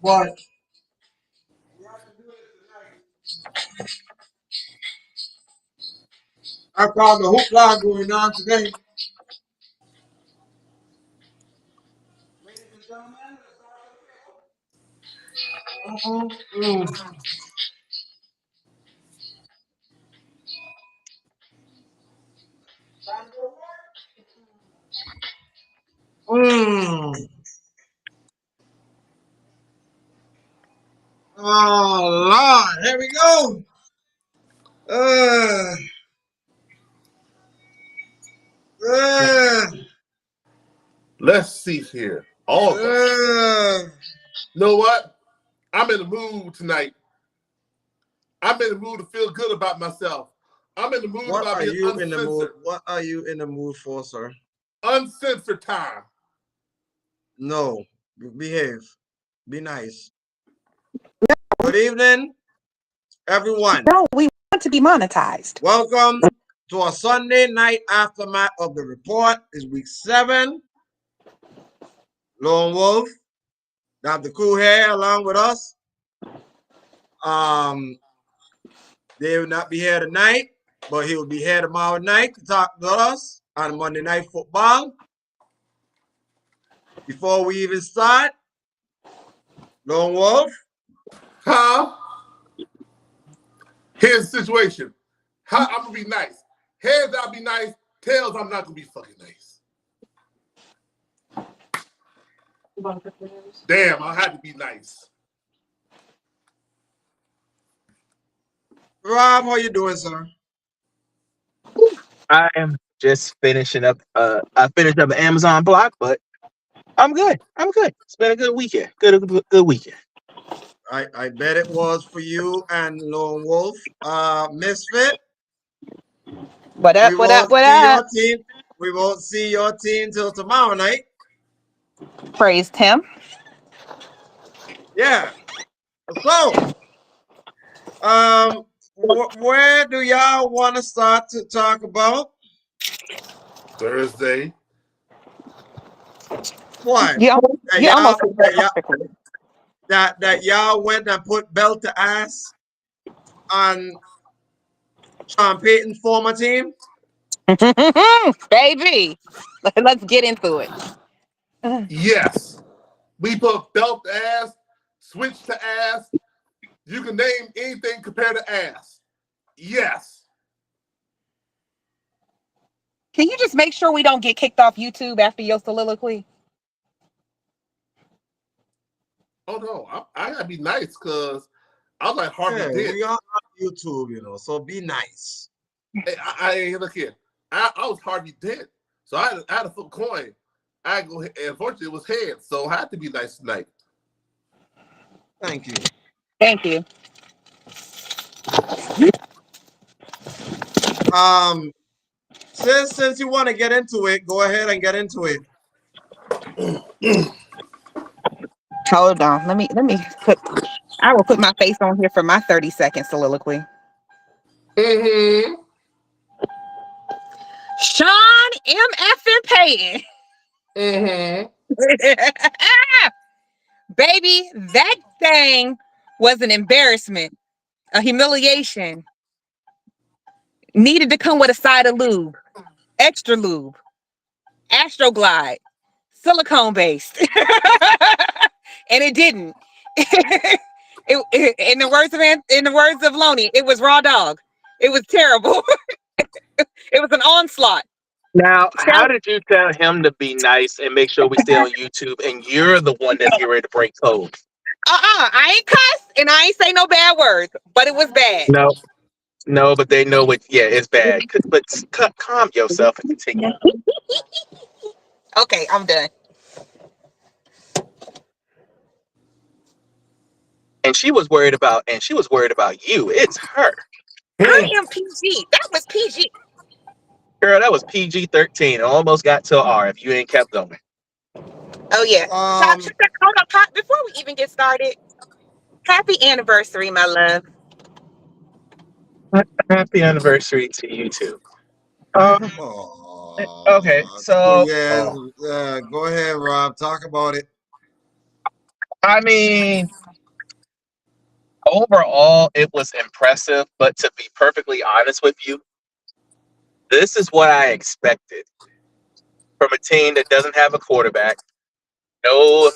But I found the hoopla going on today. Mm. Mm. Oh Lord, here we go. Uh, uh, Let's see here. August. uh. You know what? I'm in the mood tonight. I'm in the mood to feel good about myself. I'm in the mood What about are being you in the mood? uncensored. What are you in the mood for, sir? Uncensored time. No, behave. Be nice. Good evening, everyone. No, we want to be monetized. Welcome to a Sunday night aftermath of the report. It's week 7. Lone Wolf, got the crew here along with us. They will not be here tonight, but he will be here tomorrow night to talk to us on Monday Night Football. Before we even start, Lone Wolf. Huh? Here's the situation. How I'm gonna be nice. Heads, I'll be nice. Tails, I'm not gonna be fucking nice. Damn, I had to be nice. Rob, how you doing, sir? I am just finishing up. I finished up an Amazon block, but I'm good. I'm good. It's been a good weekend. Good weekend. I bet it was for you and Lone Wolf. Misfit. What up? What up? What up? Team. We won't see your team till tomorrow night. Praised him. Yeah. So, where do y'all want to start to talk about? Thursday. What? You almost that y'all went and put belt to ass on Sean Payton's former team? baby. Let's get into it. Yes. We put belt to ass, switch to ass. You can name anything compared to ass. Yes. Can you just make sure we don't get kicked off YouTube after your soliloquy? Oh no, I gotta be nice because I was like Harvey Yeah, Dent. we are on YouTube, so be nice. I look here. I was Harvey Dent, so I had to flip a coin. I go. Unfortunately, it was heads, so I had to be nice tonight. Thank you. Thank you. Since you want to get into it, go ahead and get into it. Hold on. Let me put. I will put my face on here for my 30-second soliloquy. Mm-hmm. Sean M.F. and Payton. Mm-hmm. Baby, that thing was an embarrassment, a humiliation. Needed to come with a side of lube, extra lube, Astroglide, silicone based, and it didn't. In the words of Loney, it was raw dog. It was terrible. It was an onslaught. Now, how did you tell him to be nice and make sure we stay on YouTube, and you're the one that's getting ready to break code? I ain't cuss and I ain't say no bad words, but it was bad. No, but they know it. Yeah, it's bad. But calm yourself and continue. Okay, I'm done. And she was worried about you. It's her. I am PG. That was PG. Girl, that was PG-13. Almost got to R if you ain't kept going. Oh yeah. Hold on, Pop. Before we even get started, happy anniversary, my love. Happy anniversary to you too. Oh, Okay, so yeah, go ahead, Rob. Talk about it. I mean, overall, it was impressive. But to be perfectly honest with you, this is what I expected from a team that doesn't have a quarterback. No,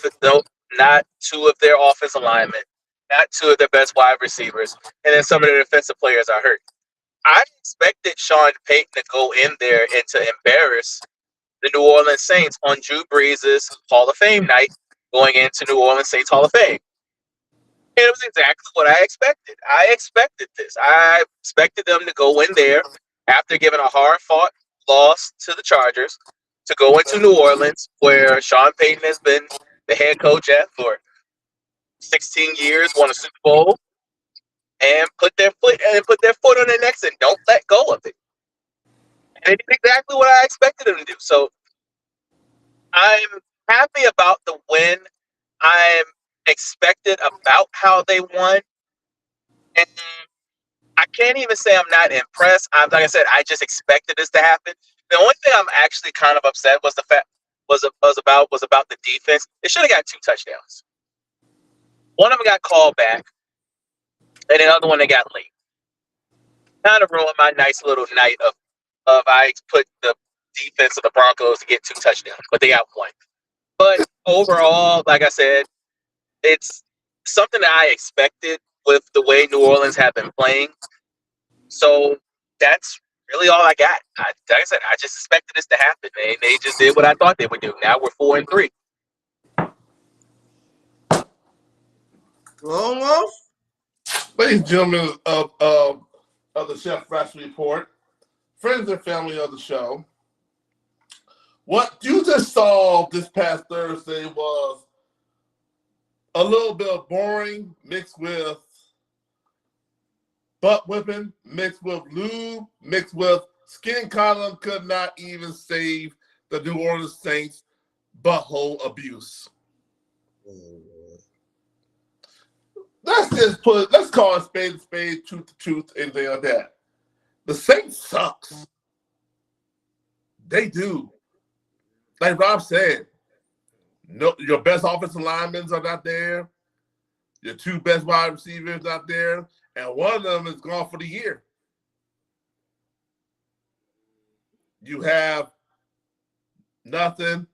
not two of their offensive linemen, not two of their best wide receivers, and then some of their defensive players are hurt. I expected Sean Payton to go in there and to embarrass the New Orleans Saints on Drew Brees' Hall of Fame night, going into New Orleans Saints Hall of Fame. And it was exactly what I expected. I expected this. I expected them to go in there after giving a hard-fought loss to the Chargers to go into New Orleans, where Sean Payton has been the head coach at for 16 years, won a Super Bowl, and put their foot on their necks and don't let go of it. And they did exactly what I expected them to do. So I'm happy about the win. I'm expected about how they won. And I can't even say I'm not impressed. Like I said, I just expected this to happen. The only thing I'm actually kind of upset was the fact was about the defense. They should have got 2 touchdowns. One of them got called back, and the other one they got late. Kind of ruined my nice little night of I put the defense of the Broncos to get 2 touchdowns, but they got 1. But overall, like I said, it's something that I expected with the way New Orleans have been playing. So that's really all I got. Like I said, I just expected this to happen, and they just did what I thought they would do. Now we're 4-3. Lone Wolf? Ladies and gentlemen of the Chefrazzi Report, friends and family of the show, what you just saw this past Thursday was a little bit of boring mixed with butt whipping, mixed with lube, mixed with skin column could not even save the New Orleans Saints butthole abuse. Let's call it spade, truth to truth, anything like that. The Saints sucks. They do. Like Rob said, no, your best offensive linemen are not there. Your 2 best wide receivers not there. And one of them is gone for the year. You have nothing.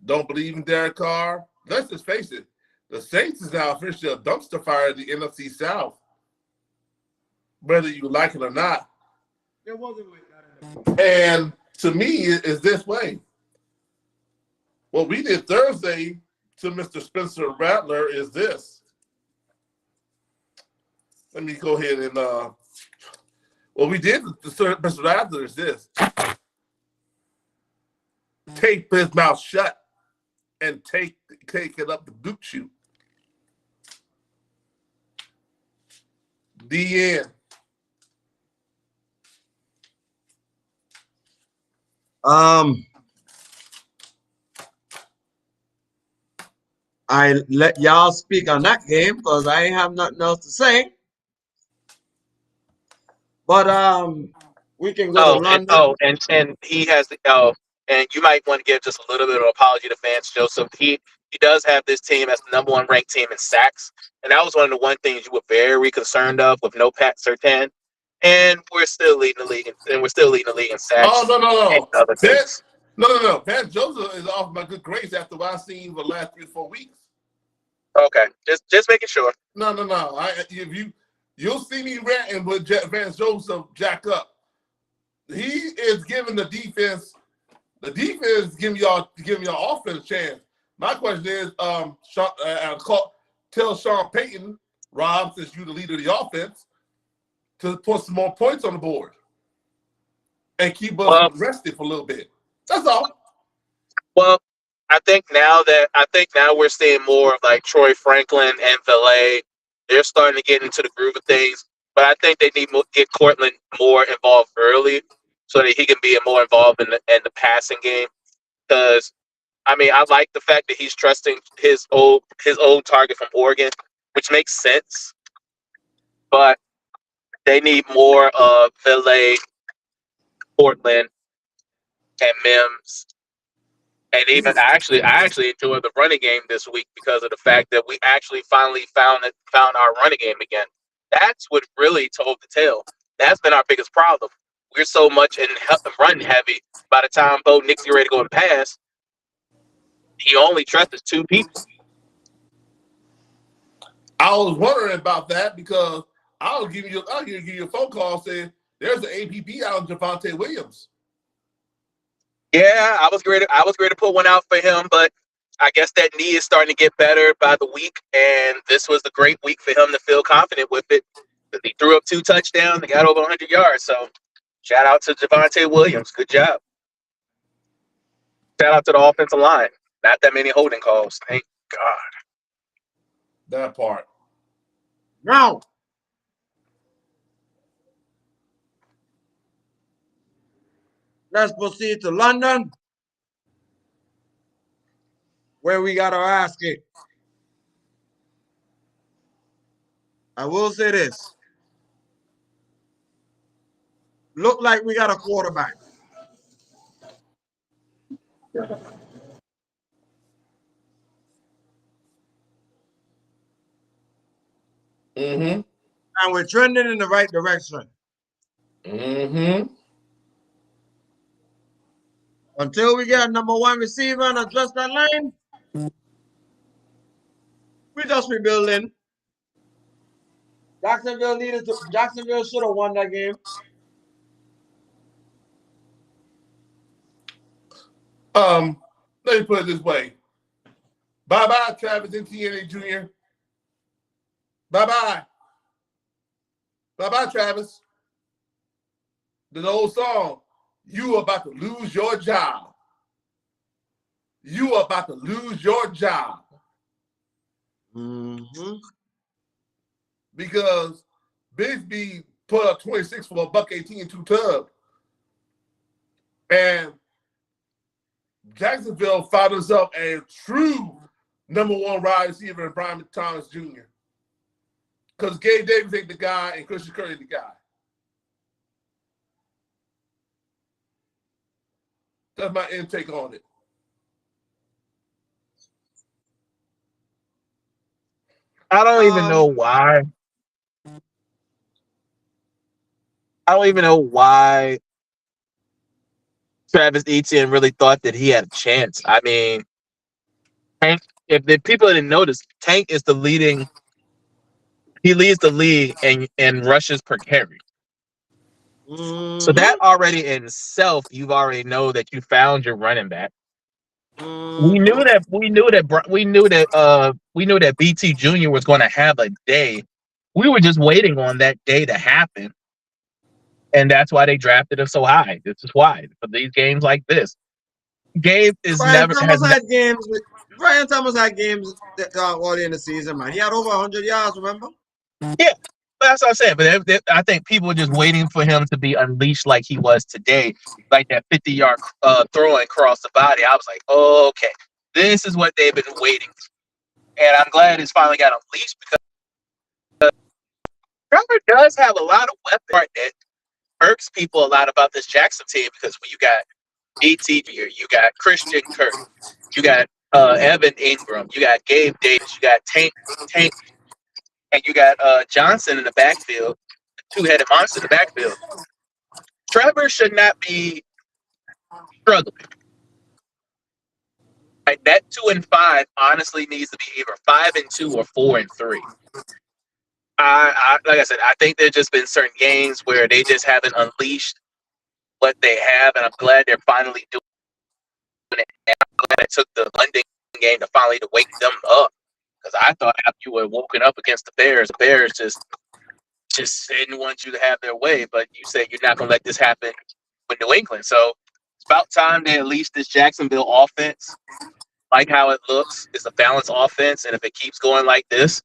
Don't believe in Derek Carr. Let's just face it. The Saints is now officially a dumpster fire in the NFC South. Whether you like it or not. There wasn't. And to me, it's this way. What we did Thursday to Mr. Spencer Rattler is this. Let me go ahead and what we did to Mr. Rattler is this. Tape his mouth shut and take it up the boot chute. The end. I let y'all speak on that game because I have nothing else to say. But we can go to London. And he has and you might want to give just a little bit of apology to fans, Joseph. He does have this team as the #1 ranked team in sacks, and that was one of the one things you were very concerned of with no Pat Surtain. And we're still leading the league, in sacks. Oh no! And other things. No. Pat Joseph is off my good grace after what I've seen for the last 3 or 4 weeks. Okay, just making sure. No. You'll see me ranting with Vance Joseph jack up. He is giving the defense. The defense giving y'all offense a chance. My question is, tell Sean Payton, Rob, since you're the leader of the offense, to put some more points on the board and keep us rested for a little bit. That's all. Well, I think now we're seeing more of like Troy Franklin and Valet. They're starting to get into the groove of things, but I think they need to get Cortland more involved early so that he can be more involved in the passing game. Because I like the fact that he's trusting his old target from Oregon, which makes sense. But they need more of Valet, Cortland, and Mims And even I actually enjoyed the running game this week because of the fact that we actually finally found our running game again. That's what really told the tale. That's been our biggest problem. We're so much in run heavy. By the time Bo Nix ready to go and pass, he only trusts two people. I was wondering about that because I'll give you a phone call saying there's an APP out on Javonte Williams. Yeah, I was ready to put one out for him, but I guess that knee is starting to get better by the week, and this was a great week for him to feel confident with it. He threw up 2 touchdowns and got over 100 yards. So, shout out to Javonte Williams. Good job. Shout out to the offensive line. Not that many holding calls. Thank God. That part. Now, let's proceed to London, where we got our ass kicked. I will say this. Look like we got a quarterback. Mm-hmm. And we're trending in the right direction. Mm-hmm. Until we get a number 1 receiver and adjust that line, we just rebuilding. Jacksonville should have won that game. Let me put it this way. Bye-bye, Travis Etienne Jr. Bye-bye. Bye-bye, Travis. The old song, you are about to lose your job. You are about to lose your job. Mm-hmm. Because Bigsby put up 26 for $118 and 2 tub. And Jacksonville found himself a true number 1 wide receiver in Brian Thomas Jr. Because Gabe Davis ain't the guy and Christian Curry the guy. That's my intake on it. I don't even know why. I don't even know why Travis Etienne really thought that he had a chance. I mean, Tank, if the people didn't notice, Tank is he leads the league in rushes per carry. Mm-hmm. So that already in itself, you've already know that you found your running back. Mm-hmm. We knew that BT Jr. was going to have a day. We were just waiting on that day to happen. And that's why they drafted him so high. This is why. For these games like this. Gabe is Brian Thomas had games early in the season, man. He had over 100 yards, remember? Yeah, that's what I said. But I think people were just waiting for him to be unleashed like he was today, like that 50-yard throw across the body. I was like, oh, okay, this is what they've been waiting for. And I'm glad it's finally got unleashed because Trevor does have a lot of weapons that irks people a lot about this Jackson team because when you got BT here, you got Christian Kirk, you got Evan Ingram, you got Gabe Davis, you got Tank, and you got Johnson in the backfield, two-headed monster in the backfield. Trevor should not be struggling. Like that 2-5 honestly needs to be either 5-2 or 4-3. Like I said, I think there's just been certain games where they just haven't unleashed what they have, and I'm glad they're finally doing it. And I'm glad it took the London game to finally to wake them up. Because I thought after you were woken up against the Bears just didn't want you to have their way. But you said you're not going to let this happen with New England. So it's about time they unleash this Jacksonville offense. Like how it looks. It's a balanced offense. And if it keeps going like this,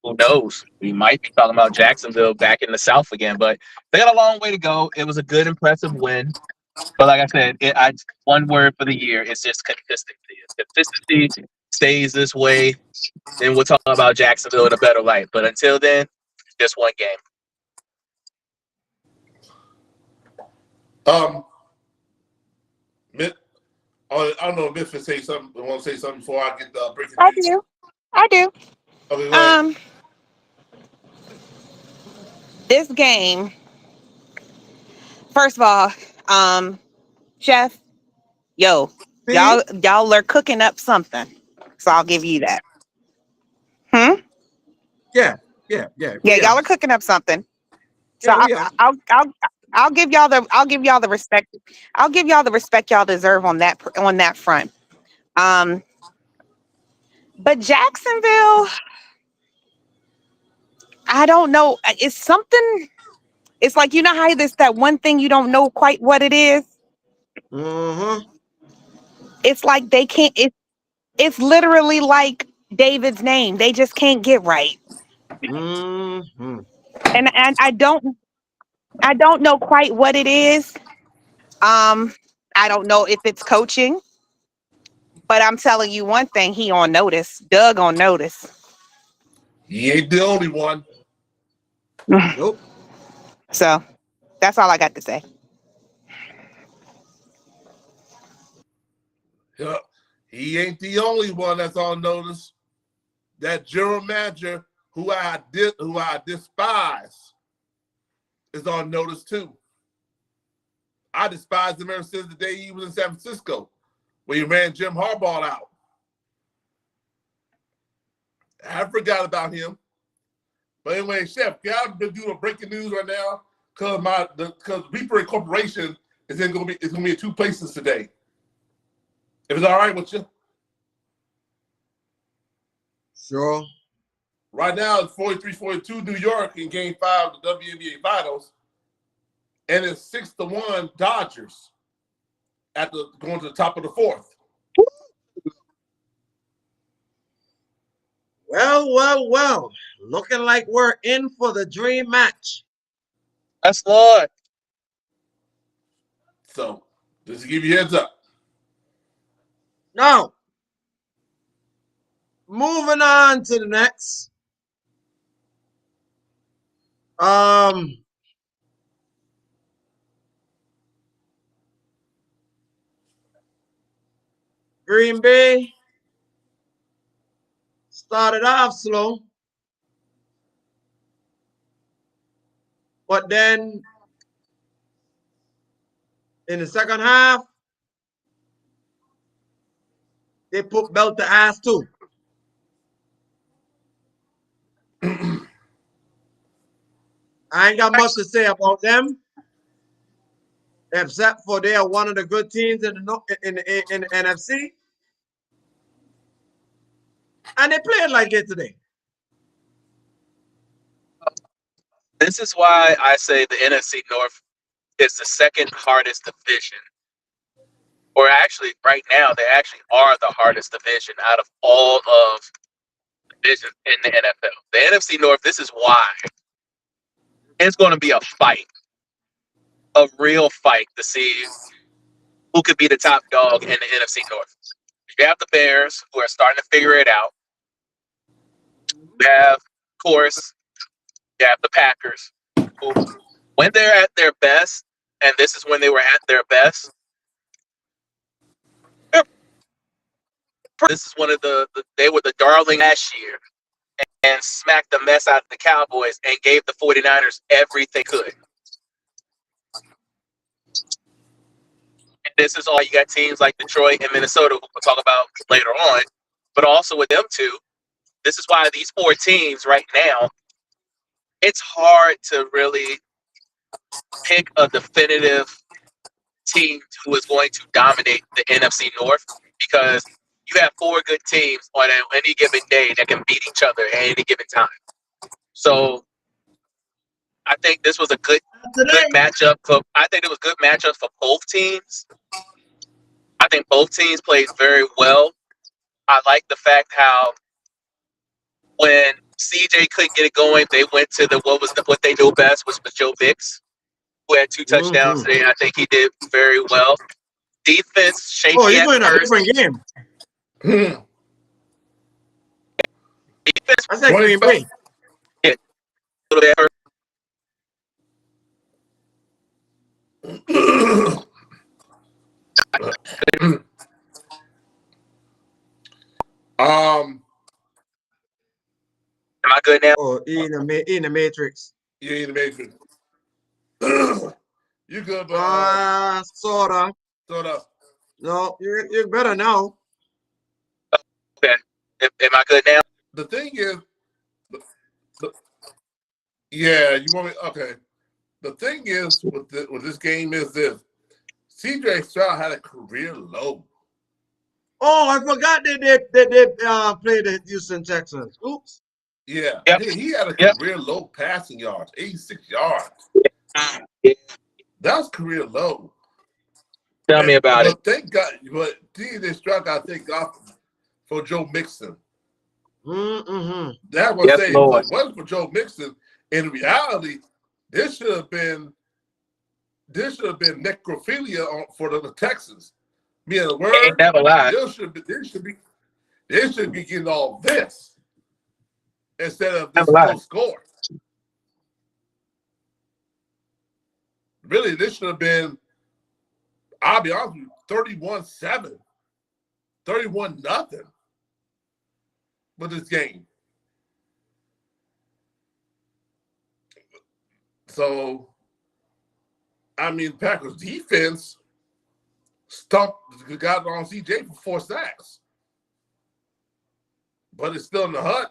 who knows? We might be talking about Jacksonville back in the South again. But they got a long way to go. It was a good, impressive win. But like I said, one word for the year is just consistency. If consistency stays this way, then we'll talk about Jacksonville in a better light. But until then, just one game. On I don't know if Memphis say something. I want to say something before I get the breaking I news. do. I do. Okay, go ahead. This game, first of all, Chef, yo, See? y'all are cooking up something. So I'll give you that. Hmm? Yeah. Yeah, We y'all are. are cooking up something. So Yeah, we are. I'll give y'all the respect. I'll give y'all the respect y'all deserve on that front. Um, but Jacksonville, I don't know. It's something. It's like, you know how there's that one thing you don't know quite what it is. Mm-hmm. It's like they can't. It's literally like David's name. They just can't get right. Mm-hmm. And I don't know quite what it is. I don't know if it's coaching, but I'm telling you one thing, he on notice. Doug on notice. He ain't the only one. Nope. So that's all I got to say. Yeah. He ain't the only one that's on notice. That general manager who I despise is on notice too. I despised him ever since the day he was in San Francisco, when he ran Jim Harbaugh out. I forgot about him. But anyway, Chef, can I do a breaking news right now? Because Reaper Incorporation is gonna be in two places today. If it's all right with you. Sure. Right now it's 43-42 New York in Game 5 of the WNBA Finals, and it's 6-1 Dodgers going to the top of the fourth. Well. Looking like we're in for the dream match. That's Lord. So just to give you a heads up. Now, moving on to the next. Green Bay started off slow, but then in the second half, they put belt to ass too. I ain't got much to say about them, except for they are one of the good teams in the NFC, and they played like it today. This is why I say the NFC North is the second hardest division. Or actually, right now, they actually are the hardest division out of all of divisions in the NFL. The NFC North, this is why. It's going to be a fight, a real fight to see who could be the top dog in the NFC North. You have the Bears, who are starting to figure it out. You have, of course, you have the Packers, who, when they're at their best, and this is when they were at their best, this is one of they were the darling last year and smacked the mess out of the Cowboys and gave the 49ers everything could. And this is all you got teams like Detroit and Minnesota, who we'll talk about later on. But also with them two, this is why these four teams right now, it's hard to really pick a definitive team who is going to dominate the NFC North, because you have four good teams on any given day that can beat each other at any given time. So I think this was a good matchup I think it was good matchup for both teams. I think both teams played very well. I like the fact how when CJ couldn't get it going, they went to what they do best, which was Joe Bix, who had 2 touchdowns Mm-hmm. today, and I think he did very well. Defense Oh, shaky he's at going a first. different game. Defense I said Green Bay. a little bit hurt. he in the Matrix. You ain't the Matrix. You good, but Sorta. sort of. No, you're better now. Okay. Am I good now? The thing is, yeah, you want me? Okay. The thing is with this game is this: CJ Stroud had a career low. Oh, I forgot they played the Houston Texans. Oops. Yeah, Yep. he had a Yep. career low passing yards, 86 yards. Yeah. That was career low. Tell me about it. But thank God, but CJ Stroud got thank God for Joe Mixon. Mm-hmm. That was Yes, saying Lord. if it wasn't for Joe Mixon, in reality, this should have been necrophilia for the Texans. Meaning the word, Ain't never lied. they should be getting all this instead of this Never lied. low score. Really, this should have been, I'll be honest with you, 31-7, 31-0 with this game. So, I mean, Packers defense got on CJ for 4 sacks. But it's still in the hunt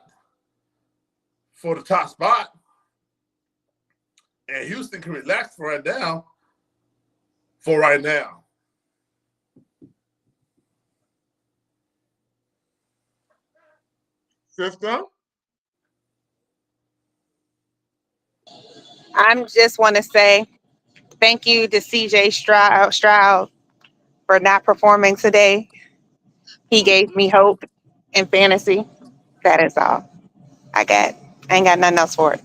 for the top spot. And Houston can relax for right now. Fifth down. I just want to say thank you to CJ Stroud for not performing today. He gave me hope in fantasy. That is all I got. I ain't got nothing else for it.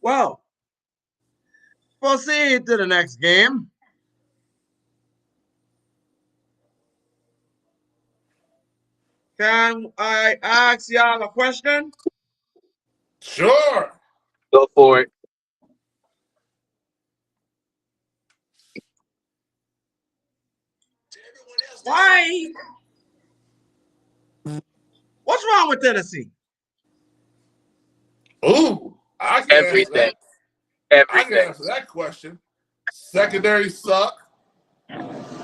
Well, proceed to the next game. Can I ask y'all a question? Sure. Go for it. Why? What's wrong with Tennessee? Ooh, I can answer Everything. that. I can Everything. answer that question. Secondary suck.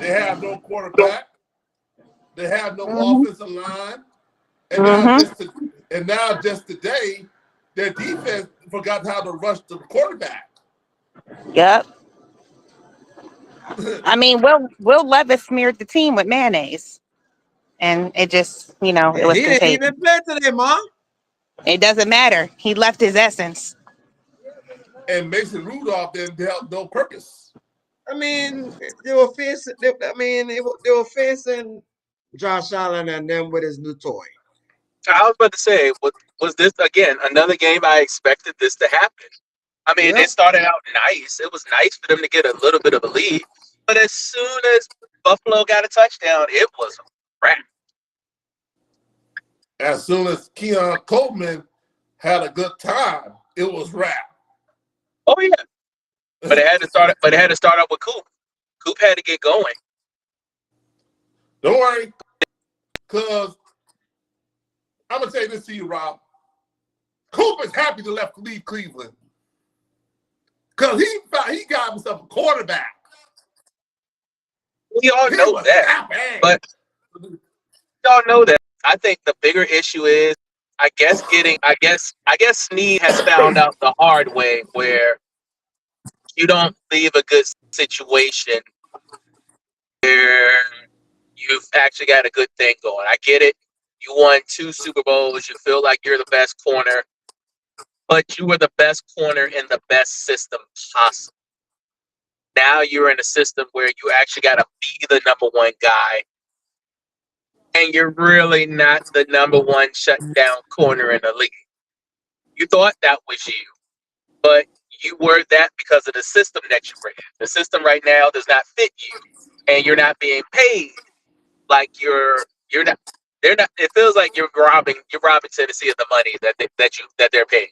They have no quarterback. They have no offensive line. And now just today, their defense forgot how to rush the quarterback. Yep. I mean, Will Levis smeared the team with mayonnaise, and it just, it was He didn't contagious. even play today, Mom. It doesn't matter. He left his essence. And Mason Rudolph didn't help no purpose. I mean, they were facing Josh Allen and them with his new toy. I was about to say, was this again another game I expected this to happen? I mean, it started out nice. It was nice for them to get a little bit of a lead, but as soon as Buffalo got a touchdown, it was a wrap. As soon as Keon Coleman had a good time, it was wrap. Oh yeah, but it had to start. But it had to start out with Coop. Coop had to get going. Don't worry, because I'm gonna say this to you, Rob. Coop is happy to leave Cleveland because he got himself a quarterback. We all know that, but we all know that. I think the bigger issue is, I guess Snead has found out the hard way where you don't leave a good situation where you've actually got a good thing going. I get it. You won 2 Super Bowls. You feel like you're the best corner, but you were the best corner in the best system possible. Now you're in a system where you actually got to be the number one guy, and you're really not the number one shutdown corner in the league. You thought that was you, but you were that because of the system that you were in. The system right now does not fit you. and you're not being paid like you're not. They're not. It feels like you're robbing Tennessee of the money that they're paying.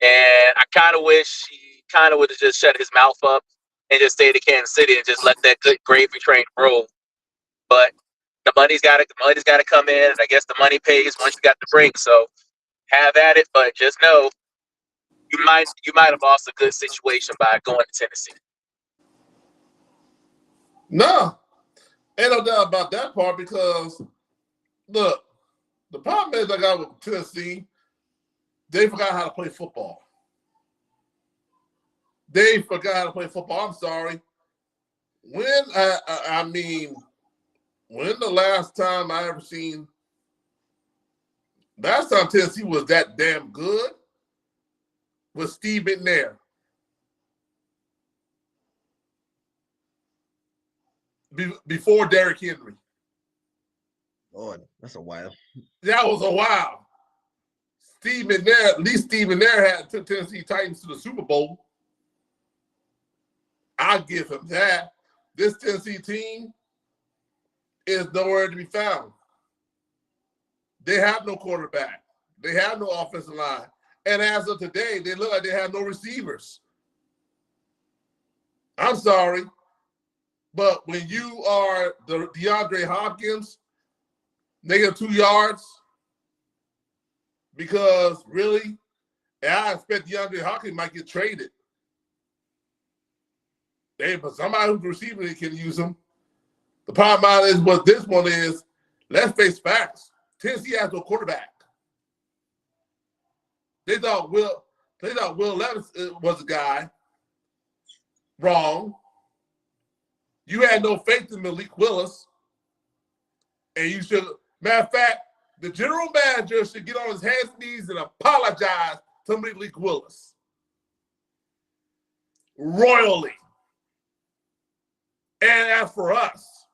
And I kind of wish he kind of would have just shut his mouth up and just stayed in Kansas City and just let that good gravy train roll. But the money's got to come in, and I guess the money pays once you got the break. So have at it, but just know you might have lost a good situation by going to Tennessee. No, ain't no doubt about that part because look, the problem is I got with Tennessee, they forgot how to play football. They forgot how to play football. I'm sorry. When when the last time I ever seen last time Tennessee was that damn good was Steve McNair. Before Derrick Henry. Lord, that's a while. That was a while. Steve McNair had took Tennessee Titans to the Super Bowl. I'll give him that. This Tennessee team is nowhere to be found. They have no quarterback. They have no offensive line. And as of today, they look like they have no receivers. I'm sorry, but when you are the DeAndre Hopkins, -2 yards, because really, I expect DeAndre Hopkins might get traded. But somebody who's receiving it can use him. The problem is what this one is, let's face facts. Tennessee has no quarterback. They thought Will Levis was a guy. Wrong. You had no faith in Malik Willis. And you should, matter of fact, the general manager should get on his hands and knees and apologize to Malik Willis. Royally. And as for us,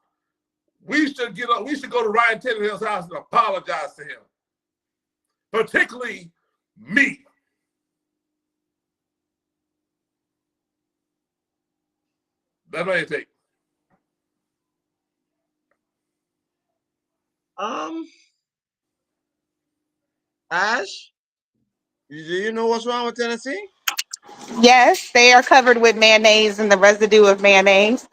we should go to Ryan Tannehill's house and apologize to him. Particularly me. That's what I take. Ash, do you know what's wrong with Tennessee? Yes, they are covered with mayonnaise and the residue of mayonnaise.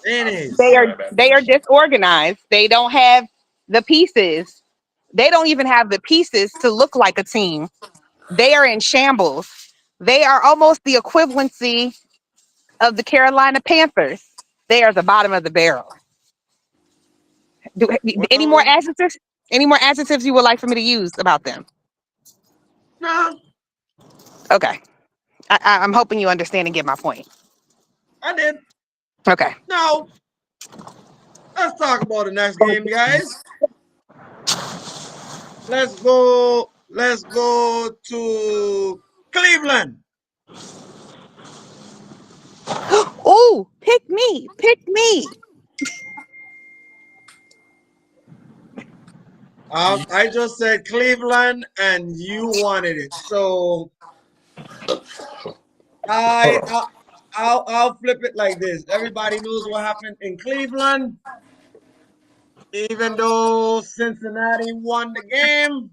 They are disorganized. They don't have the pieces. They don't even have the pieces to look like a team. They are in shambles. They are almost the equivalency of the Carolina Panthers. They are the bottom of the barrel. Any more adjectives? Any more adjectives you would like for me to use about them? No. Okay. I'm hoping you understand and get my point. I did. Okay. No. Let's talk about the next game, guys. Let's go to Cleveland. Oh, pick me. I just said Cleveland, and you wanted it, so I'll flip it like this. Everybody knows what happened in Cleveland. Even though Cincinnati won the game,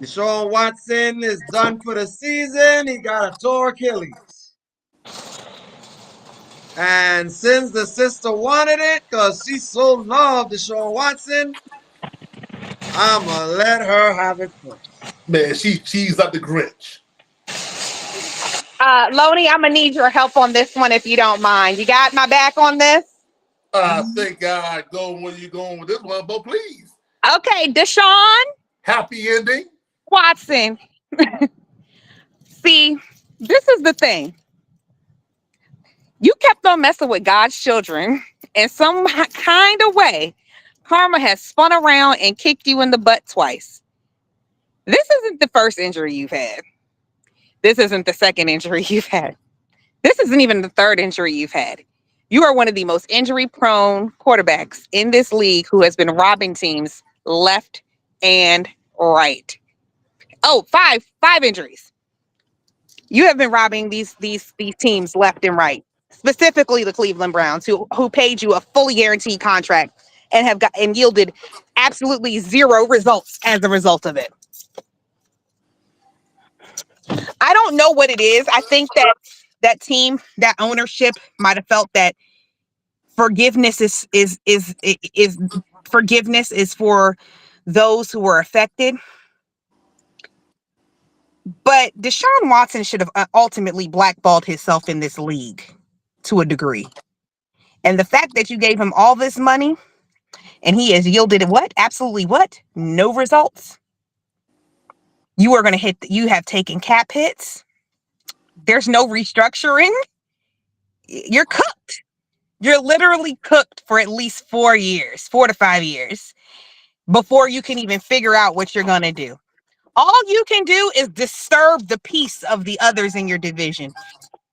Deshaun Watson is done for the season. He got a torn Achilles. And since the sister wanted it, because she so loved Deshaun Watson, I'm going to let her have it first. Man, she's like the Grinch. Loney, I'm going to need your help on this one if you don't mind. You got my back on this? I think I go where you going with this one, but please. Okay, Deshaun. Happy ending. Watson. See, this is the thing. You kept on messing with God's children in some kind of way. Karma has spun around and kicked you in the butt twice. This isn't the first injury you've had. This isn't the second injury you've had. This isn't even the third injury you've had. You are one of the most injury-prone quarterbacks in this league who has been robbing teams left and right. Oh, five injuries. You have been robbing these teams left and right. Specifically, the Cleveland Browns, who paid you a fully guaranteed contract and have got and yielded absolutely zero results as a result of it. I don't know what it is. I think that team, that ownership, might have felt that forgiveness is forgiveness is for those who were affected. But Deshaun Watson should have ultimately blackballed himself in this league to a degree. And the fact that you gave him all this money and he has yielded what? Absolutely what? No results. You are going to you have taken cap hits. There's no restructuring. You're cooked. You're literally cooked for at least 4 years, 4 to 5 years before you can even figure out what you're going to do. All you can do is disturb the peace of the others in your division.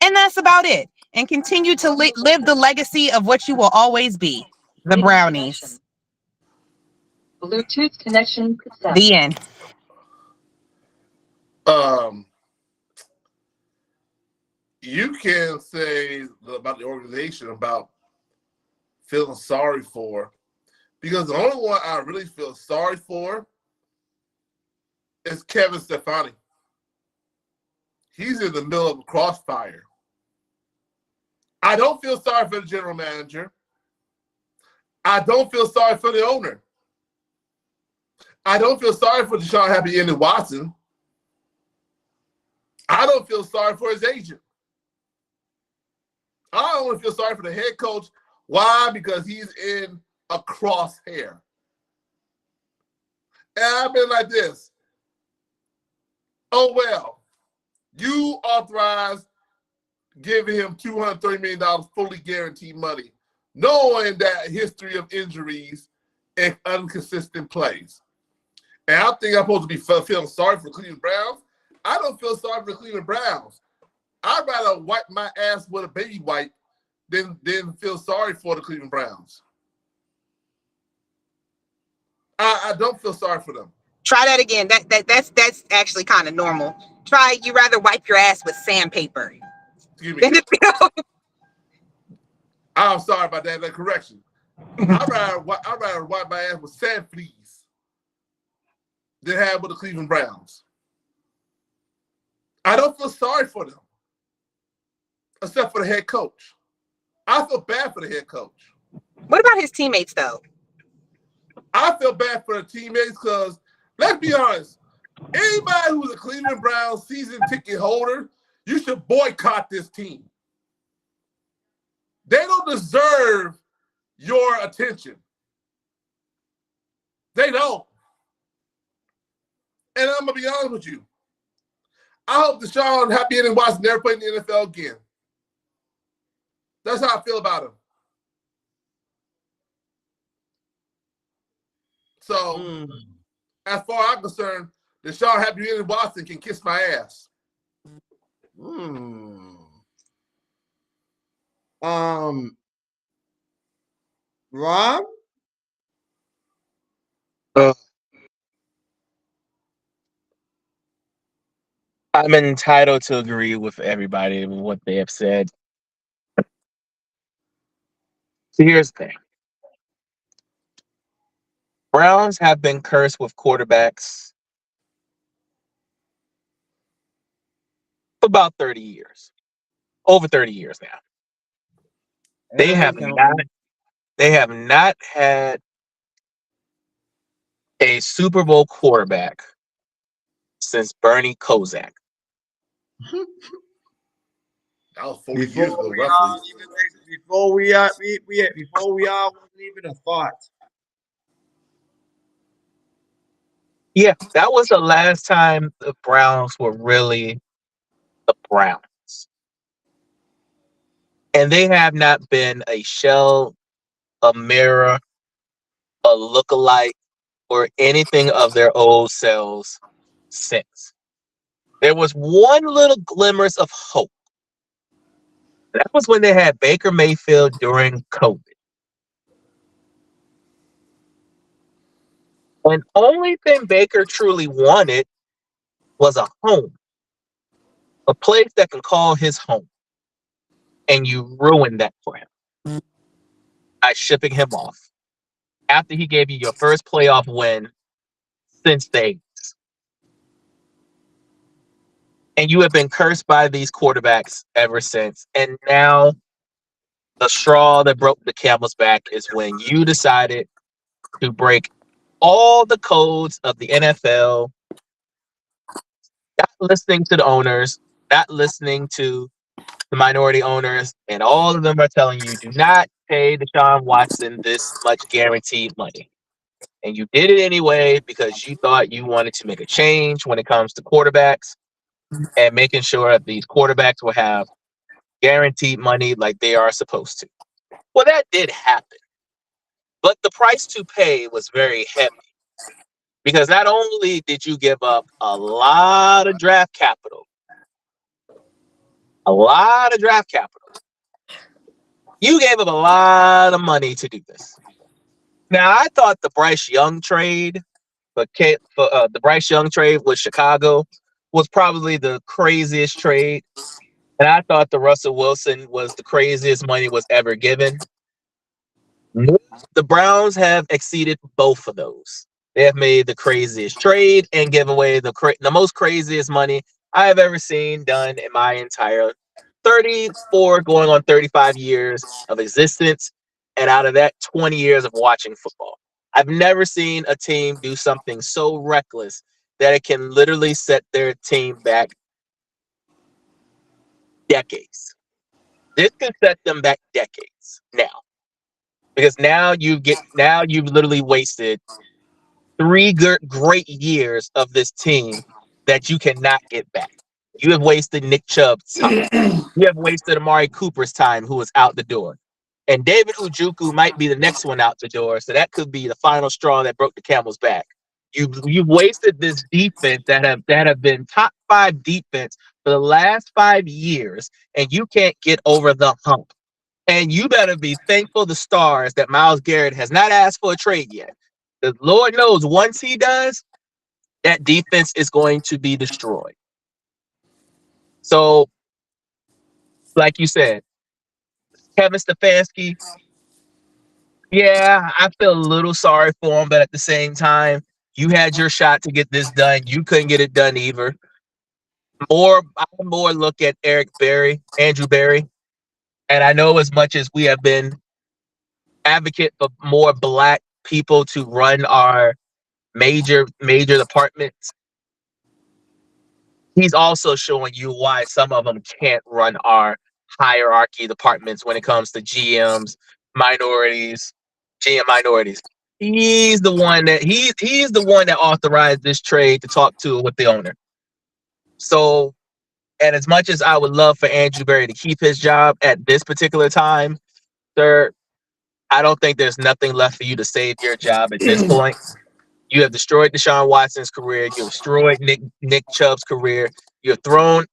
And that's about it. And continue to live the legacy of what you will always be, the Brownies. Bluetooth connection success. The end. You can say about the organization about feeling sorry for, because the only one I really feel sorry for is Kevin Stephani. He's in the middle of a crossfire. I don't feel sorry for the general manager. I don't feel sorry for the owner. I don't feel sorry for Deshaun Happy Ended Watson. I don't feel sorry for his agent. I only feel sorry for the head coach. Why? Because he's in a crosshair. And I've been like this. Oh, well, you authorized giving him $230 million fully guaranteed money, knowing that history of injuries and inconsistent plays. And I think I'm supposed to be feeling sorry for the Cleveland Browns. I don't feel sorry for the Cleveland Browns. I'd rather wipe my ass with a baby wipe than feel sorry for the Cleveland Browns. I don't feel sorry for them. Try that again. That's actually kind of normal. Try, you rather wipe your ass with sandpaper. Excuse me. I'm sorry about that correction. I'd rather wipe my ass with sand fleas than have with the Cleveland Browns. I don't feel sorry for them, except for the head coach. I feel bad for the head coach. What about his teammates, though? I feel bad for the teammates because, let's be honest, anybody who's a Cleveland Browns season ticket holder, you should boycott this team. They don't deserve your attention. They don't. And I'm going to be honest with you. I hope Deshaun Happy Ended Watson never play in the NFL again. That's how I feel about him. So, as far as I'm concerned, Deshaun Happy Ended Watson can kiss my ass. Rob? I'm entitled to agree with everybody with what they have said. So here's the thing. Browns have been cursed with quarterbacks for about 30 years. Over 30 years now. They have not had a Super Bowl quarterback since Bernie Kosar. That was 40 years ago, roughly. Before we wasn't even a thought. Yeah, that was the last time the Browns were really the Browns. And they have not been a shell, a mirror, a lookalike, or anything of their old selves since. There was one little glimmers of hope. That was when they had Baker Mayfield during COVID. And only thing Baker truly wanted was a home a place that can call his home, and you ruin that for him by shipping him off after he gave you your first playoff win since the 80s. And you have been cursed by these quarterbacks ever since. And now the straw that broke the camel's back is when you decided to break all the codes of the NFL, not listening to the owners, not listening to the minority owners, and all of them are telling you do not pay Deshaun Watson this much guaranteed money. And you did it anyway because you thought you wanted to make a change when it comes to quarterbacks and making sure that these quarterbacks will have guaranteed money like they are supposed to. Well, that did happen. But the price to pay was very heavy because not only did you give up a lot of draft capital, you gave up a lot of money to do this. Now, I thought the Bryce Young trade, the Bryce Young trade with Chicago was probably the craziest trade. And I thought the Russell Wilson was the craziest money was ever given. The Browns have exceeded both of those. They have made the craziest trade and give away the most craziest money I have ever seen done in my entire 34 going on 35 years of existence. And out of that, 20 years of watching football. I've never seen a team do something so reckless that it can literally set their team back decades. This can set them back decades now. Because now you've literally wasted 3 great years of this team that you cannot get back. You have wasted Nick Chubb's time. You have wasted Amari Cooper's time, who is out the door. And David Njoku might be the next one out the door, so that could be the final straw that broke the camel's back. You've wasted this defense that have been top 5 defense for the last 5 years, and you can't get over the hump. And you better be thankful the stars that Myles Garrett has not asked for a trade yet. The Lord knows once he does, that defense is going to be destroyed. So, like you said, Kevin Stefanski, yeah, I feel a little sorry for him, but at the same time, you had your shot to get this done. You couldn't get it done either. I more look at Andrew Berry, and I know as much as we have been advocate for more black people to run our major departments, he's also showing you why some of them can't run our hierarchy departments when it comes to GM minorities. He's the one that authorized this trade to talk to with the owner. So, and as much as I would love for Andrew Berry to keep his job at this particular time, sir, I don't think there's nothing left for you to save your job at this point. You have destroyed Deshaun Watson's career. You have destroyed Nick Chubb's career. You have thrown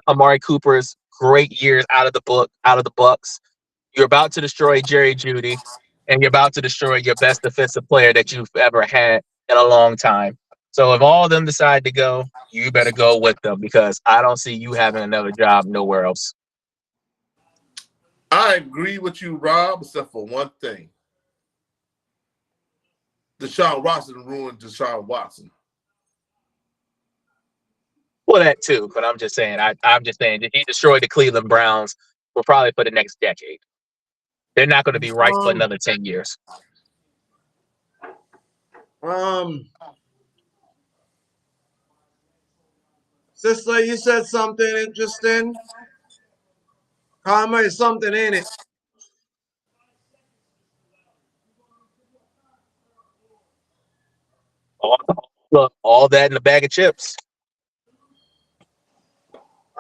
Amari Cooper's great years out of the Bucks. You're about to destroy Jerry Jeudy, and you're about to destroy your best defensive player that you've ever had in a long time. So if all of them decide to go, you better go with them because I don't see you having another job nowhere else. I agree with you, Rob, except for one thing. Deshaun Watson ruined Deshaun Watson. Well, that too, but I'm just saying that he destroyed the Cleveland Browns for probably for the next decade. They're not going to be right for another 10 years. Sister, you said something interesting. Karma is something, ain't it? All that in a bag of chips.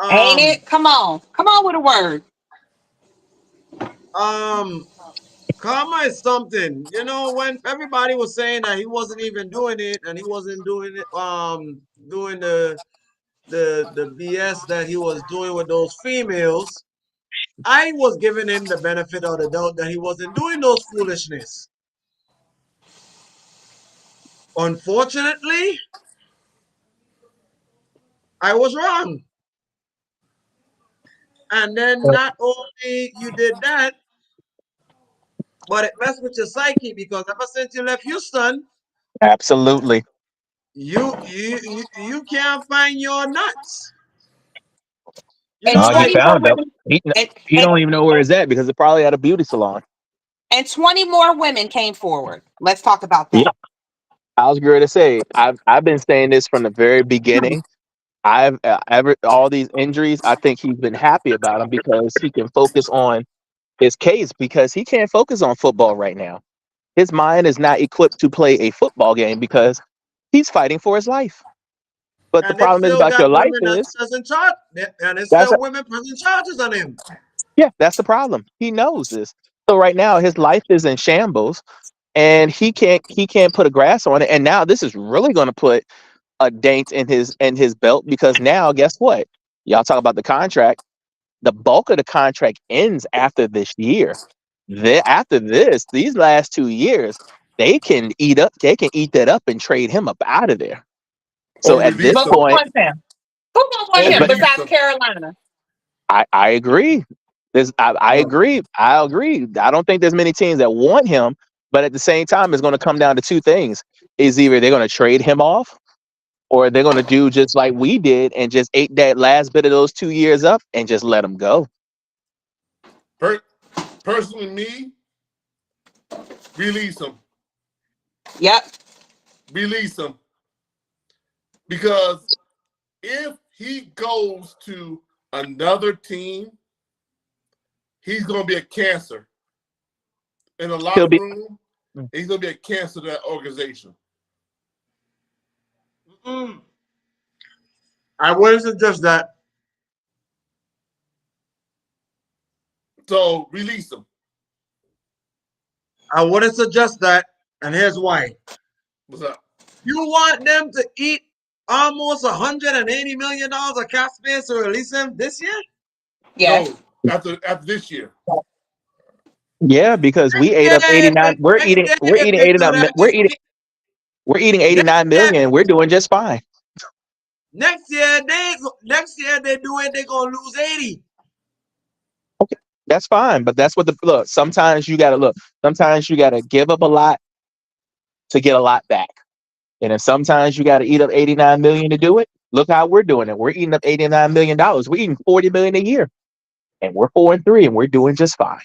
Ain't it? Come on with a word. Karma is something. You know, when everybody was saying that he wasn't even doing it and he wasn't doing it, doing the BS that he was doing with those females, I was giving him the benefit of the doubt that he wasn't doing those foolishness. Unfortunately, I was wrong. And then not only you did that, but it messed with your psyche because ever since you left Houston, Absolutely. you can't find your nuts. You And know, No, you like 20 more found out. women He, and, he and, don't even know where it's at because it's probably at a beauty salon. and 20 more women came forward. Let's talk about Yeah, that. I was going to say I've been saying this from the very beginning. I've ever all these injuries. I think he's been happy about them because he can focus on his case because he can't focus on football right now. His mind is not equipped to play a football game because he's fighting for his life. But the and they problem is still about got your life women that's is pressing charge, and it's that's still women pressing charges on him. yeah, that's the problem. He knows this. So right now his life is in shambles and he can't put a grass on it. And now this is really going to put a dent in his belt because now guess what? Y'all talk about the contract. The bulk of the contract ends after this year. After this, these last 2 years, they can eat that up and trade him up out of there. So Or at this release But who them. point, wants him? Who don't want Or him but release besides them. Carolina? I agree. I Well, agree. I agree. I don't think there's many teams that want him, but at the same time, it's going to come down to two things: is either they're going to trade him off, or they're going to do just like we did and just ate that last bit of those 2 years up and just let him go. Personally, me, release them. Yep. Release them. Because if he goes to another team, he's going to be a cancer in the He'll locker be room. He's going to be a cancer to that organization. I wouldn't suggest that. So release him. I wouldn't suggest that, and here's why. What's up? You want them to eat almost $180 million of cap space to release him this year? Yes. No, after this year. yeah, because we Next ate year, up 89. next year, We're if eating they do that, we're eating next 89 year, million. We're doing just fine. next year they do it, they're gonna lose 80. Okay, that's fine. But that's what the look. Sometimes you gotta look. Sometimes you gotta give up a lot to get a lot back. And if sometimes you gotta eat up 89 million to do it, look how we're doing it. We're eating up $89 million. We're eating 40 million a year, and we're 4-3, and we're doing just fine.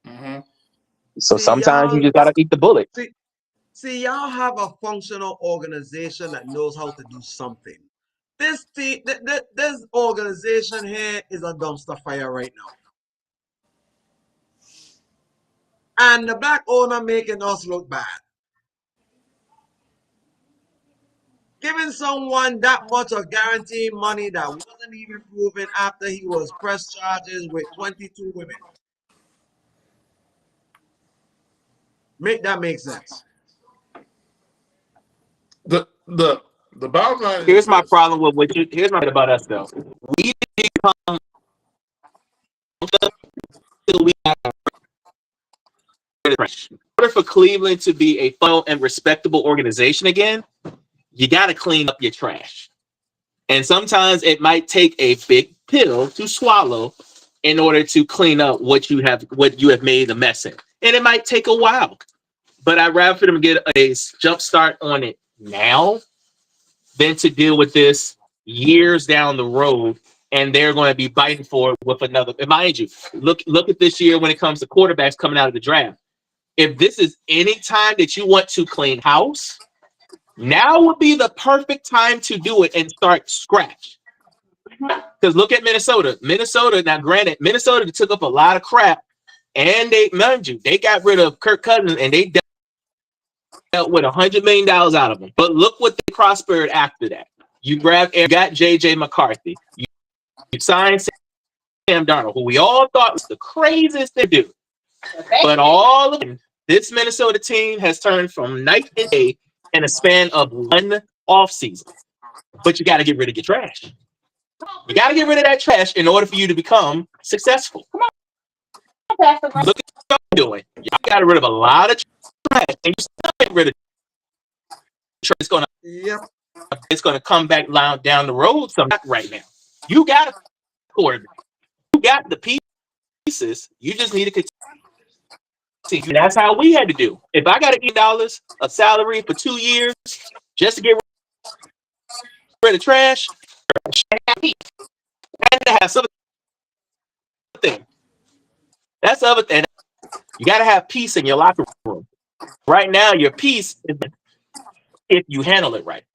Mm-hmm. So See sometimes you y'all, just gotta eat the bullet. see, see y'all have a functional organization that knows how to do something. This team, this organization here is a dumpster fire right now, and the black owner making us look bad. Giving someone that much of guaranteed money that wasn't even proven after he was pressed charges with 22 women. Make that make sense. The bottom line is Here's my this. problem with what you. Here's my about us though. We didn't come until we got fresh. In order for Cleveland to be a fun and respectable organization again, you got to clean up your trash. And sometimes it might take a big pill to swallow in order to clean up what you have made a mess in. And it might take a while. But I'd rather for them to get a jump start on it now than to deal with this years down the road. And they're going to be biting for it with another. And mind you, look at this year when it comes to quarterbacks coming out of the draft. If this is any time that you want to clean house, now would be the perfect time to do it and start scratch. Because look at Minnesota. Now granted, Minnesota took up a lot of crap, and mind you, they got rid of Kirk Cousins and they dealt with $100 million out of them. But look what they prospered after that. You got JJ McCarthy. You signed Sam Darnold, who we all thought was the craziest to do. But all of this Minnesota team has turned from night and day in a span of one offseason. But you got to get rid of your trash. You got to get rid of that trash in order for you to become successful. Look at what you're doing. Y'all got rid of a lot of trash, and you still get rid of trash. Yep. It's gonna come back down the road. Some right now. You got to quarterback. You got the pieces. You just need to continue. And that's how we had to do. If I got $80 a salary for 2 years just to get rid of trash, I had to have something. That's the other thing. You got to have peace in your locker room. Right now, your peace is if you handle it right.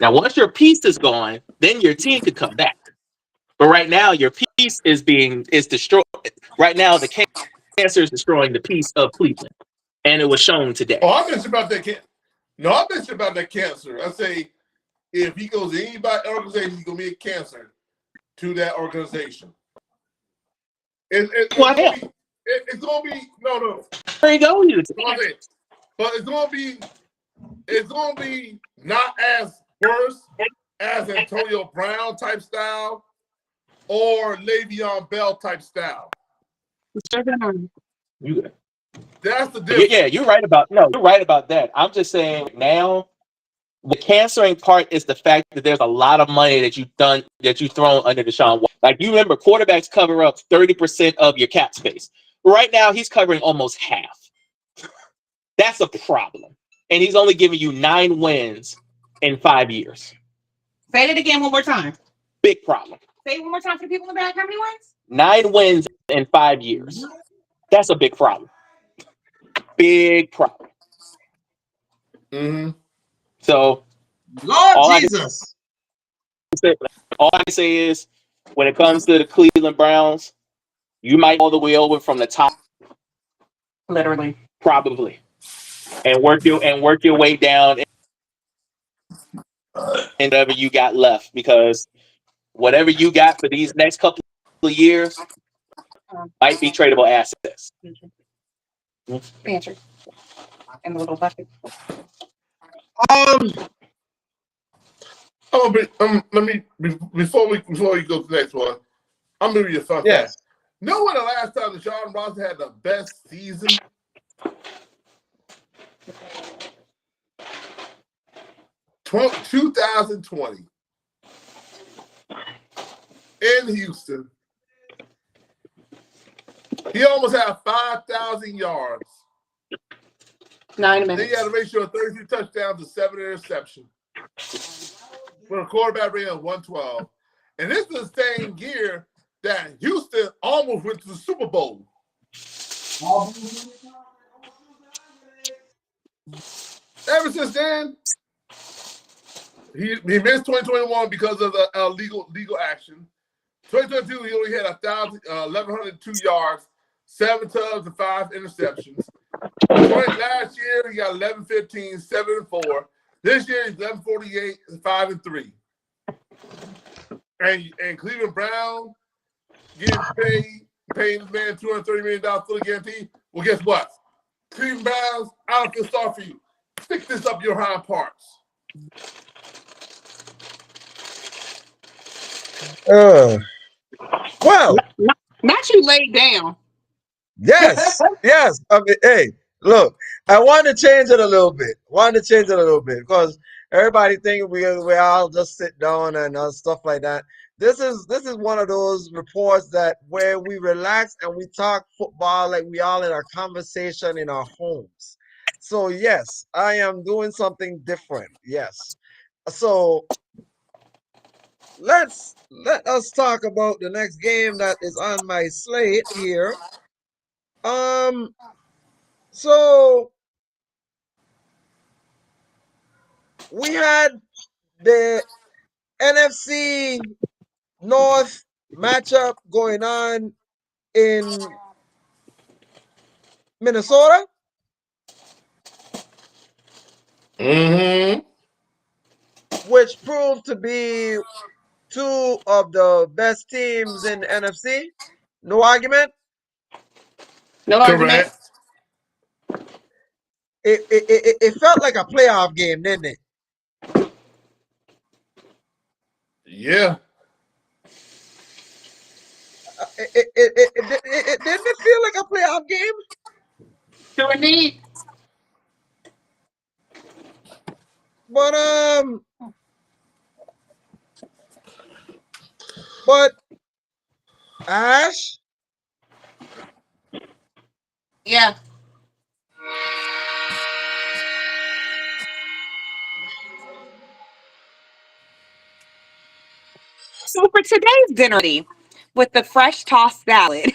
Now, once your peace is gone, then your team could come back. But right now, your peace is destroyed. Right now, the cancer is destroying the peace of Cleveland, and it was shown today. Oh, I mentioned about that cancer. No, I mentioned about that cancer. I say if he goes to anybody organization, he's gonna be a cancer to that organization. It's gonna be no. There you go. But it's gonna be not as worse as Antonio Brown type style or Le'Veon Bell type style. That's the difference. Yeah, you're right about that. I'm just saying now the cancering part is the fact that there's a lot of money that you've thrown under Deshaun Watson. Like you remember, quarterbacks cover up 30% of your cap space. Right now, he's covering almost half. That's a problem, and he's only giving you 9 wins in 5 years. Say it again one more time. Big problem. Say it one more time for the people in the back. How many wins? 9 wins in 5 years. That's a big problem. Big problem. Mm-hmm. So, Lord Jesus. All I can say is, when it comes to the Cleveland Browns, you might go all the way over from the top, Literally, probably, and work your way down and whatever you got left, because whatever you got for these next couple of years might be tradable assets. pantry in the little bucket. Let me before we go to the next one. I'm gonna read you a fun fact. Know when the last time Deshaun Watson had the best season? 2020 in Houston. He almost had 5,000 yards. 9 minutes. Then he had a ratio of 32 touchdowns to 7 interceptions. For a quarterback rating of 112. And this is the same year that Houston almost went to the Super Bowl. Ever since then, he missed 2021 because of the legal action. 2022, he only had 1,102 yards, 7 touchdowns, and 5 interceptions. Last year, he got 11-15, 7-4. This year, he's 11-48, 5-3. And Cleveland Brown getting paying this man $230 million fully guaranteed. Well, guess what? Cleveland Browns, I don't feel sorry for you. Stick this up your hind parts. Well, Not you laid down. yes. I mean, hey, look, I want to change it a little bit. Because everybody think we all just sit down and stuff like that. This is one of those reports that where we relax and we talk football like we all in our conversation in our homes. So yes, I am doing something different. Yes. So let us talk about the next game that is on my slate here. So we had the NFC North matchup going on in Minnesota. Mm-hmm. Which proved to be 2 of the best teams in the NFC. No argument. No argument. Correct. It felt like a playoff game, didn't it? Yeah. It didn't it feel like a playoff game? Sure indeed. But Ash? Yeah. So for today's dinner with the fresh tossed salad,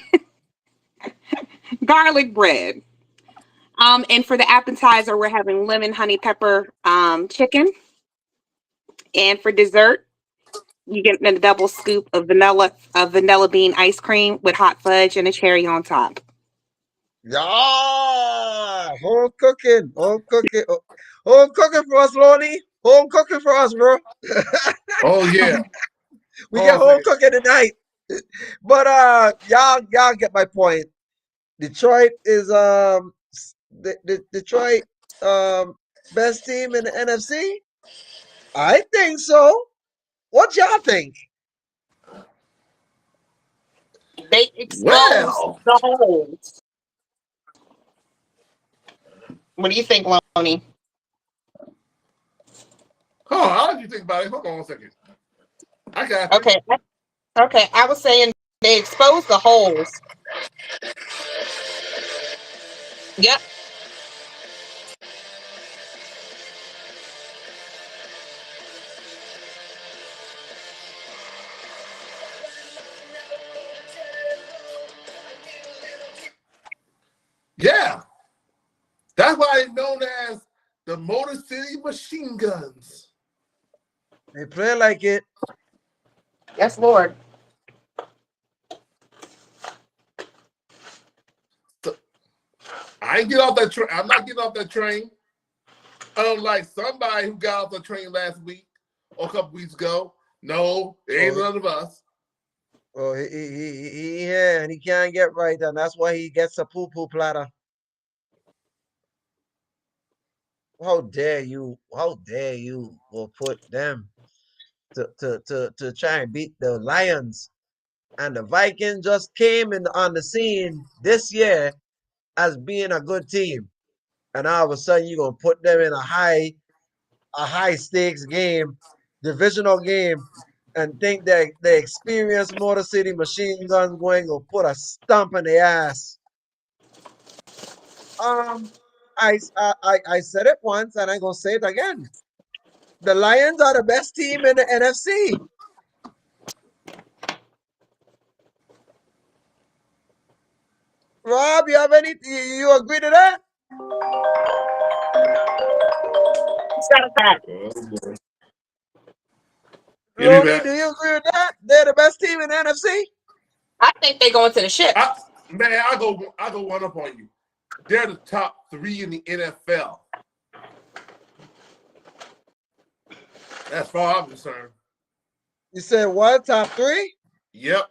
garlic bread. And for the appetizer, we're having lemon honey pepper chicken. And for dessert, you get a double scoop of vanilla bean ice cream with hot fudge and a cherry on top. Yeah, home cooking, home cooking for us, Lonnie. Home cooking for us, bro. Oh yeah. We Hold get on a home second. cooking tonight. But y'all get my point. Detroit is Detroit best team in the NFC. I think so. What y'all think? They exposed Well, the holes. What do you think, Lonnie? how did you think about it? Hold on a second. I got you. Okay. Okay. I was saying they exposed the holes. Yep. Yeah. That's why they're known as the Motor City Machine Guns. They play like it. Yes, Lord. So, I ain't get off that train. I'm not getting off that train. Unlike somebody who got off the train last week or a couple weeks ago. No, it ain't Oh, none of us. oh, he yeah, and he can't get right, and that's why he gets a poo platter. How dare you? How dare you will put them to try and beat the Lions? And the Vikings just came in on the scene this year as being a good team, and all of a sudden you're gonna put them in a high stakes game, divisional game, and think that the experienced Motor City Machine Guns going to put a stump in the ass. Um, I said it once and I'm gonna say it again. The Lions are the best team in the NFC. Rob, you have any? You agree to that? Give me Lonnie, back. do you agree with that? They're the best team in the NFC. I think they going to the ship. Man, I go one up on you. They're the top 3 in the NFL. As far as I'm concerned. You said what? Top three? Yep.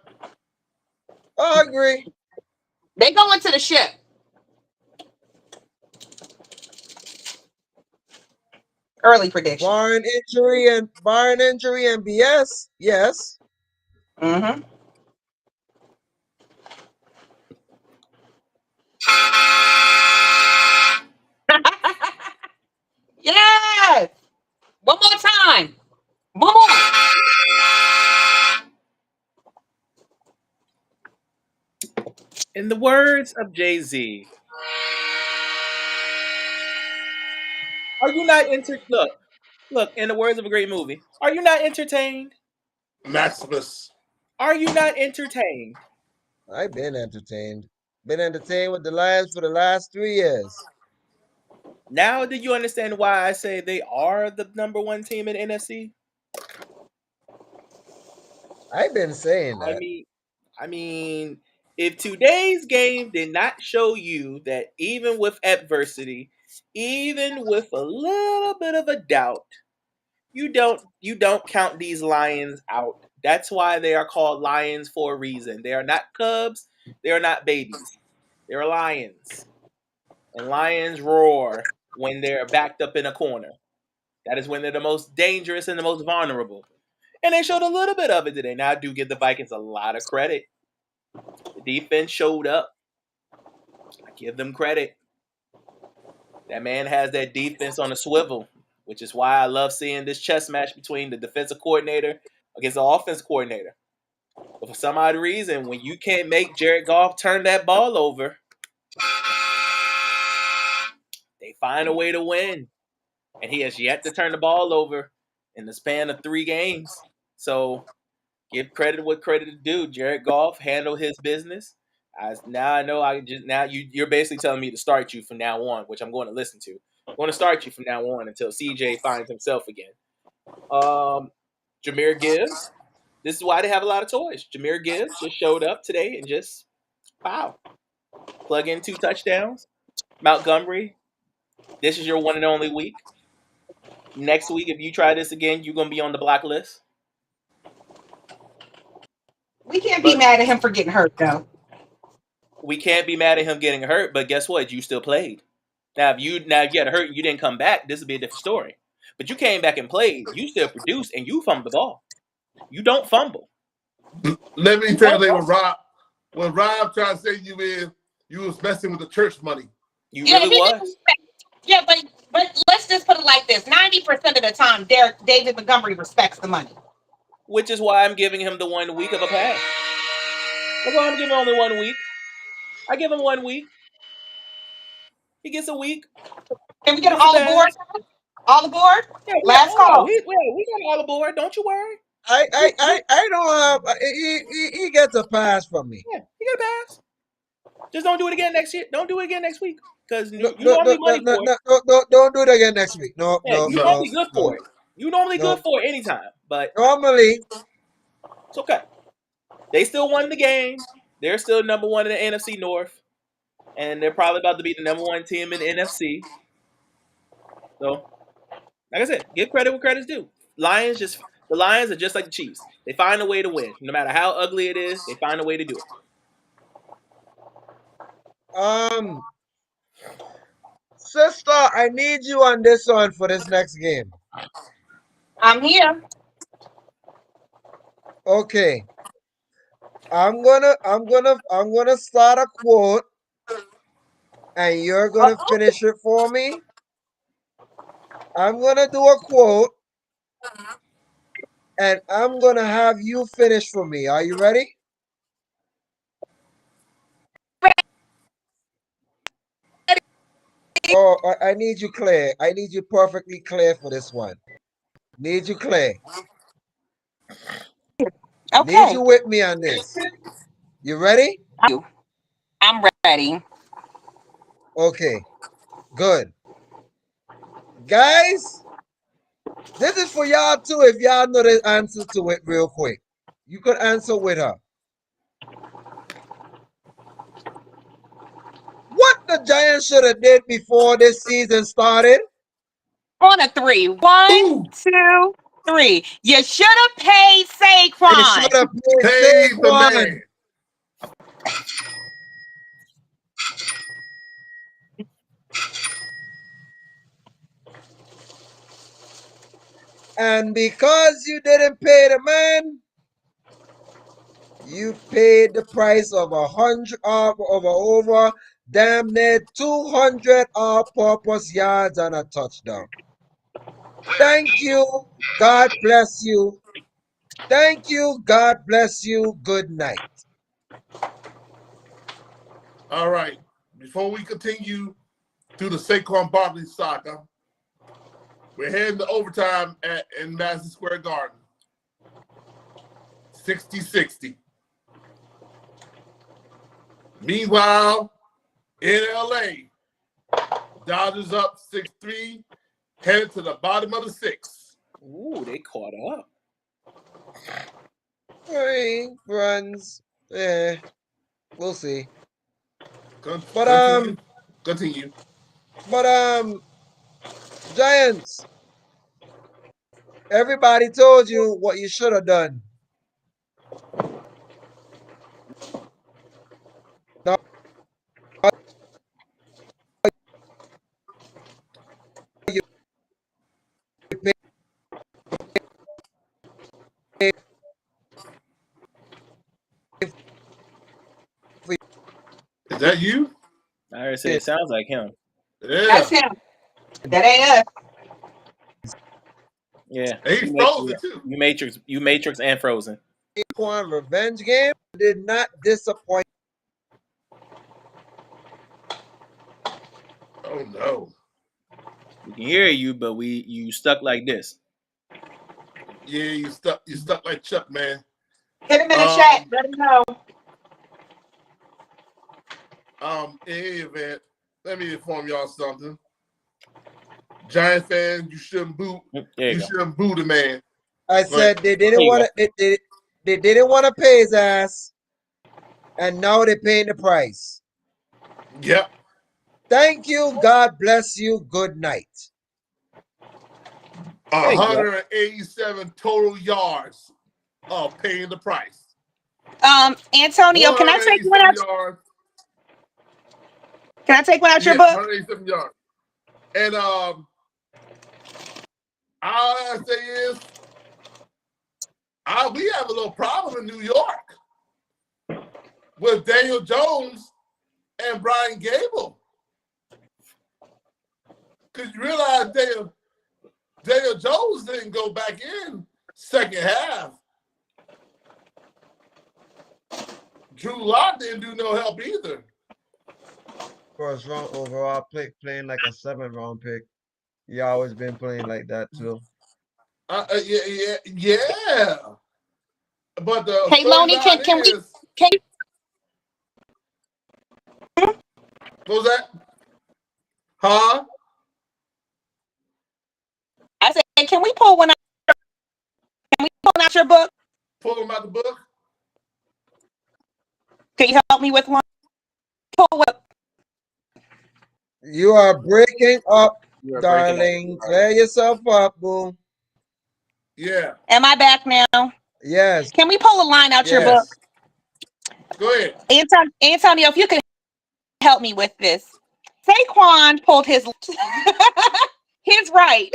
I agree. They going to the ship. Early prediction. Barring injury and BS, yes. Mm-hmm. Yes. One more time. One more. In the words of Jay-Z, are you not look, in the words of a great movie, are you not entertained? Maximus. Are you not entertained? I've been entertained. Been entertained with the Lions for the last 3 years. Now do you understand why I say they are the number one team in NFC? I've been saying I that. mean, I mean, if today's game did not show you that even with adversity, even with a little bit of a doubt, you don't count these lions out. That's why they are called lions for a reason. They are not cubs, they are not babies. They're lions. And lions roar when they're backed up in a corner. That is when they're the most dangerous and the most vulnerable. And they showed a little bit of it today. Now I do give the Vikings a lot of credit. The defense showed up. I give them credit. That man has that defense on a swivel, which is why I love seeing this chess match between the defensive coordinator against the offense coordinator. But for some odd reason, when you can't make Jared Goff turn that ball over, they find a way to win. And he has yet to turn the ball over in the span of 3 games. So give credit what credit is due. Jared Goff handled his business. Now I know you're basically telling me to start you from now on, which I'm going to listen to. I'm going to start you from now on until CJ finds himself again. Jahmyr Gibbs. This is why they have a lot of toys. Jahmyr Gibbs just showed up today and just plug in 2 touchdowns. Montgomery, this is your one and only week. Next week, if you try this again, you're gonna be on the block list. We can't be mad at him for getting hurt, though. We can't be mad at him getting hurt, but guess what? You still played. Now, if you got hurt and you didn't come back, this would be a different story. But you came back and played. You still produced, and you fumbled the ball. You don't fumble. Let me translate what Rob. What Rob tried to say to you is you was messing with the church money. You really was. Yeah, but let's just put it like this: 90% of the time, David Montgomery respects the money. Which is why I'm giving him the 1 week of a pass. That's why I'm giving him only 1 week. I give him 1 week. He gets a week. Can we get him all aboard? All aboard? Yeah, Last call. We got all aboard. Don't you worry. I don't have. He gets a pass from me. Yeah, he got a pass. Just don't do it again next year. Don't do it again next week because you normally money for it. Don't do it again next week. No, yeah, you normally good for it. You normally good for it anytime, but normally it's okay. They still won the game. They're still number 1 in the NFC North, and they're probably about to be the number 1 team in the NFC. So, like I said, give credit where credit's due. The Lions are just like the Chiefs. They find a way to win, no matter how ugly it is. They find a way to do it. Sister, I need you on this one for this next game. I'm here. Okay. I'm gonna start a quote and you're gonna finish it for me. I'm gonna do a quote and I'm gonna have you finish for me. Are you ready? Oh, I need you clear. I need you perfectly clear for this one. Need you clear. Okay. Need you with me on this. You ready? I'm ready. Okay. Good. Guys, this is for y'all too if y'all know the answer to it real quick. You could answer with her. What the Giants should have did before this season started? On a 3. 1, 2, 3. You should have paid Saquon. You should have paid Saquon. And because you didn't pay the man, you paid the price of over damn near 200 all-purpose yards and a touchdown. Thank you. God bless you. Thank you. God bless you. Good night. All right. Before we continue through the Saquon Barkley saga, we're heading to overtime in Madison Square Garden. 60-60. Meanwhile, in LA, Dodgers up 6-3, headed to the bottom of the 6th. Ooh, they caught up. Runs. We'll see. Continue. But Giants. Everybody told you what you should have done. Is that you? I already said it sounds like him. Yeah. That's him. That ain't us. Yeah. And he's frozen too. You Matrix and Frozen. Saquon revenge game did not disappoint. Oh no. We can hear you, but you stuck like this. Yeah, you stuck like Chuck, man. Hit him in the chat. Let him know. In any event, let me inform y'all something. Giant fans, you shouldn't boo. There you go. Shouldn't boo the man. I said they didn't There you want to. They didn't want to pay his ass, and now they're paying the price. Yep. Thank you. God bless you. Good night. There you go. 187 total yards of paying the price. Antonio, can I take one out? yards. Can I take one out your Yeah, book? 187 yards. And all I say is, we have a little problem in New York with Daniel Jones and Brian Gable. Because you realize Daniel Jones didn't go back in second half. Drew Lock didn't do no help either. First round overall playing like a 7th round pick. He always been playing like that too. Yeah. But the Hey, Loney, can we? What was that? Huh? I said, can we pull one out? Can we pull out your book? Pull them out the book? Can you help me with one? Pull up. You are breaking up, You're darling. Clear yourself up, boo. Yeah. Am I back now? Yes. Can we pull a line out your book? Go ahead. Antonio, if you could help me with this. Saquon pulled his right.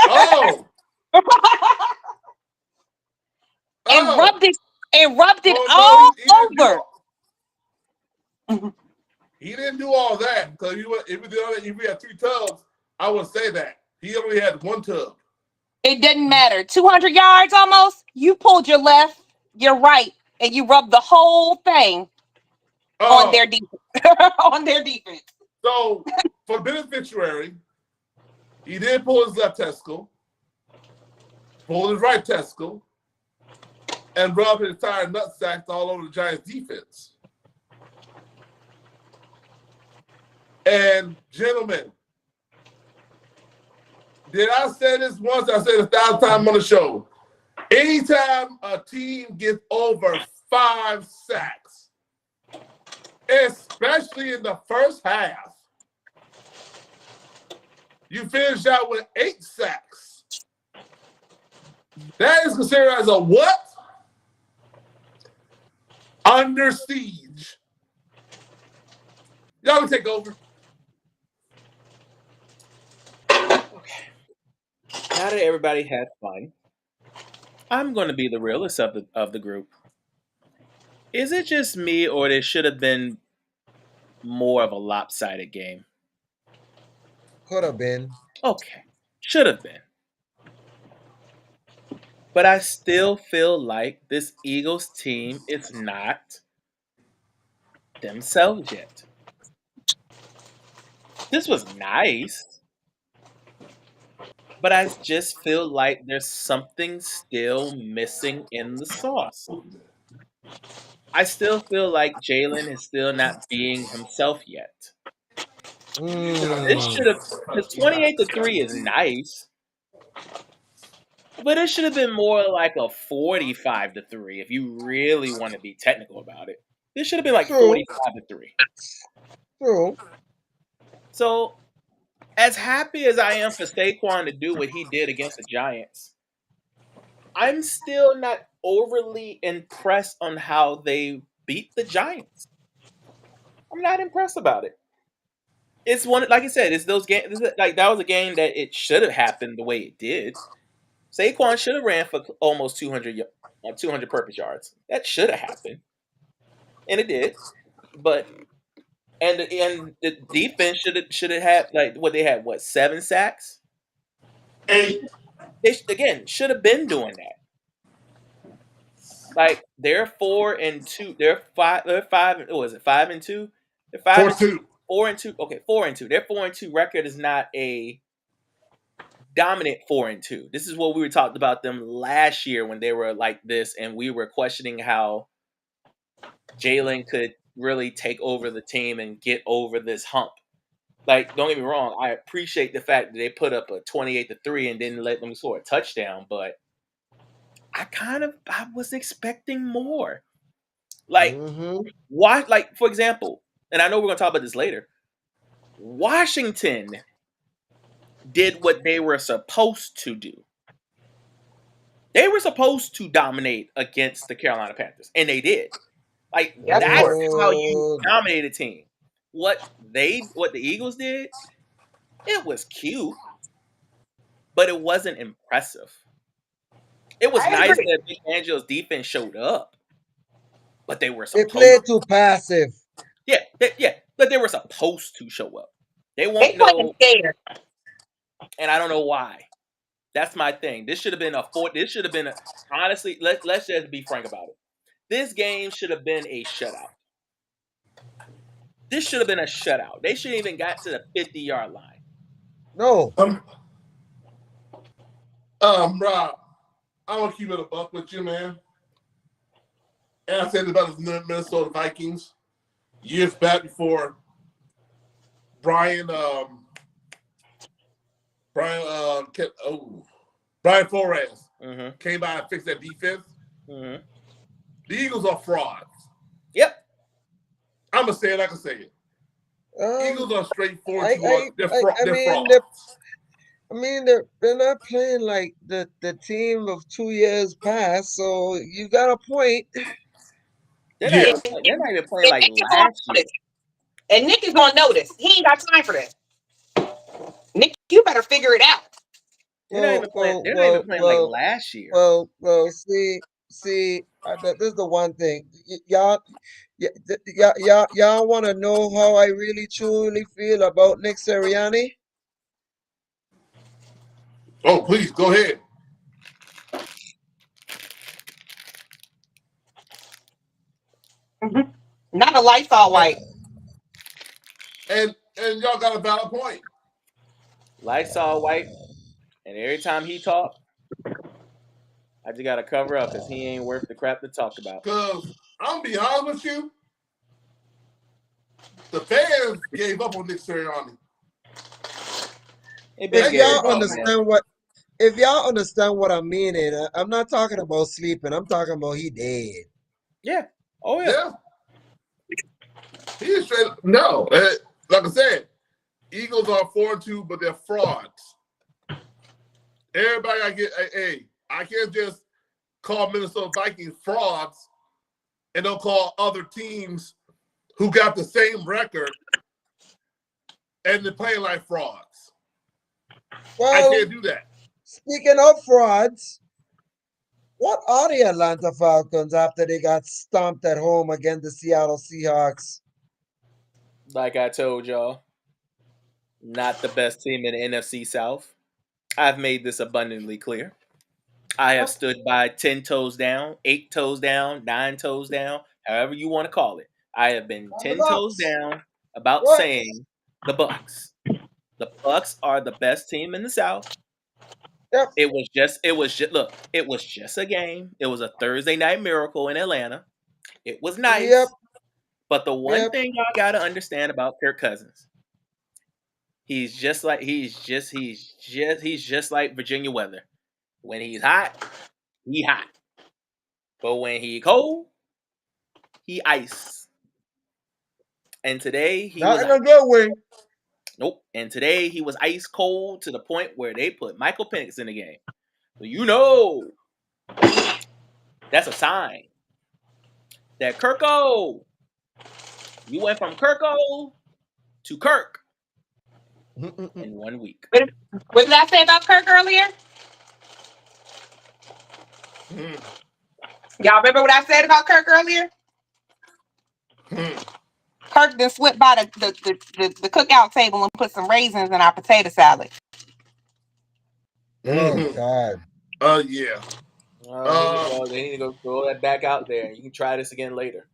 Oh. and rubbed it no, all over. He didn't do all that because if we had 3 tubs, I would say that. He only had 1 tub. It didn't matter. 200 yards almost. You pulled your left, your right, and you rubbed the whole thing on their defense. on their defense. So for beneficiary, he did pull his left testicle, pulled his right testicle, and rubbed his entire nutsack all over the Giants defense. And gentlemen, did I say this once? I said it 1,000 times on the show. Anytime a team gets over 5 sacks, especially in the first half, you finish out with 8 sacks. That is considered as a what? Under siege. Y'all can take over. Okay. Now that everybody had fun, I'm going to be the realist of the group. Is it just me, or there should have been more of a lopsided game? Could have been. Okay, should have been. But I still feel like this Eagles team is not themselves yet. This was nice, but I just feel like there's something still missing in the sauce. I still feel like Jalen is still not being himself yet. This should have, because 28-3 is nice, but it should have been more like a 45-3 if you really want to be technical about it. This should have been like 45-3. True. So, as happy as I am for Saquon to do what he did against the Giants, I'm still not overly impressed on how they beat the Giants. I'm not impressed about it. It's one, like I said, it's those games. Like that was a game that it should have happened the way it did. Saquon should have ran for almost 200 purpose yards. That should have happened, and it did. But and the defense should have had like what they had 7 sacks. 8. They again should have been doing that. Like they're 4-2. They're 5. They're 5. What was it? 5-2. They're 5-2. 4-2. Okay, 4-2. Their 4-2 record is not a dominant 4-2. This is what we were talking about them last year when they were like this, and we were questioning how Jalen could really take over the team and get over this hump. Like, don't get me wrong, I appreciate the fact that they put up a 28-3 and didn't let them score a touchdown, but I was expecting more. Like, why? Like, for example, and I know we're gonna talk about this later. Washington did what they were supposed to do. They were supposed to dominate against the Carolina Panthers, and they did. Like, that's how you dominate a team. What the Eagles did, it was cute, but it wasn't impressive. It was nice that Vic Fangio's defense showed up, but they were supposed. They played too passive. Yeah, but they were supposed to show up. They won't know, and I don't know why. That's my thing. This should have been honestly. Let's just be frank about it. This game should have been a shutout. This should have been a shutout. They shouldn't even got to the 50-yard line. No. Rob, I want to keep it a buck with you, man. And I said about the Minnesota Vikings years back before Brian Flores came by and fixed that defense. The Eagles are frauds. Yep. I'm going to say it, I can say it. Eagles are straightforward. They're frauds. They're not playing like the team of 2 years past, so you got a point. They're not even playing like last year. And Nick is going to notice. He ain't got time for this. Nick, you better figure it out. They're not even playing like last year. Well, see, this is the one thing. Y'all want to know how I really truly feel about Nick Sirianni? Oh, please go ahead. Not a Lysol wipe. And y'all got a valid point. Lysol wipe, and every time he talk, I just gotta cover up because he ain't worth the crap to talk about. Because I'm gonna be honest with you, the fans gave up on Nick Sirianni. If y'all understand what I mean, and I'm not talking about sleeping. I'm talking about he dead. Yeah. Oh yeah. He's straight. No, like I said, Eagles are 4-2, but they're frauds. Everybody, I can't just call Minnesota Vikings frauds and don't call other teams who got the same record and they're playing like frauds. Well, I can't do that. Speaking of frauds, what are the Atlanta Falcons after they got stomped at home against the Seattle Seahawks? Like I told y'all, not the best team in the NFC South. I've made this abundantly clear. I have stood by 10 toes down, 8 toes down, 9 toes down, however you want to call it. I have been 10 toes down about saying the Bucks. The Bucks are the best team in the South. Yep. It was just a game. It was a Thursday night miracle in Atlanta. It was nice. Yep. But the one thing y'all gotta understand about Kirk Cousins, he's just like Virginia weather. When he's hot, he hot. But when he cold, he ice. And today he not was in a good way. Nope. And today he was ice cold to the point where they put Michael Penix in the game. So that's a sign that Kirko, you went from Kirko to Kirk in 1 week. What did I say about Kirk earlier? Y'all remember what I said about Kirk earlier? Kirk then slipped by the cookout table and put some raisins in our potato salad. Oh God. Oh yeah. They need to go throw that back out there. You can try this again later.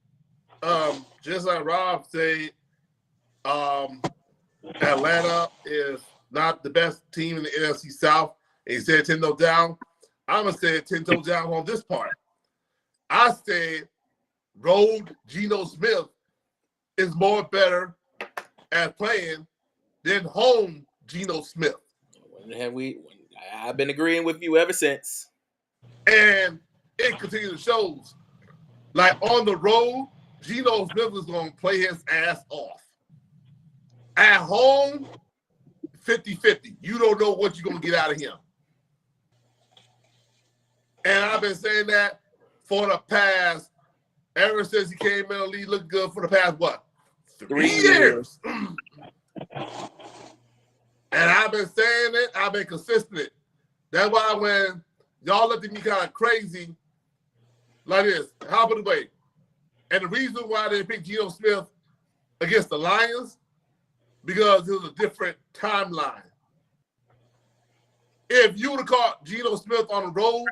Just like Rob said, Atlanta is not the best team in the NFC South. And he said 10 toes down. I'm going to say 10 toes down on this part. I said road Geno Smith is more better at playing than home Geno Smith. I've been agreeing with you ever since. And it continues to show. Like on the road, Geno Smith is going to play his ass off. At home, 50-50. You don't know what you're going to get out of him. And I've been saying that for the past, ever since he came in the league, looked good for the past, what? 3 years. And I've been saying it. I've been consistent. That's why when y'all looked at me kind of crazy, like this, hop of the way. And the reason why they picked Geno Smith against the Lions, because it was a different timeline. If you would have caught Geno Smith on the road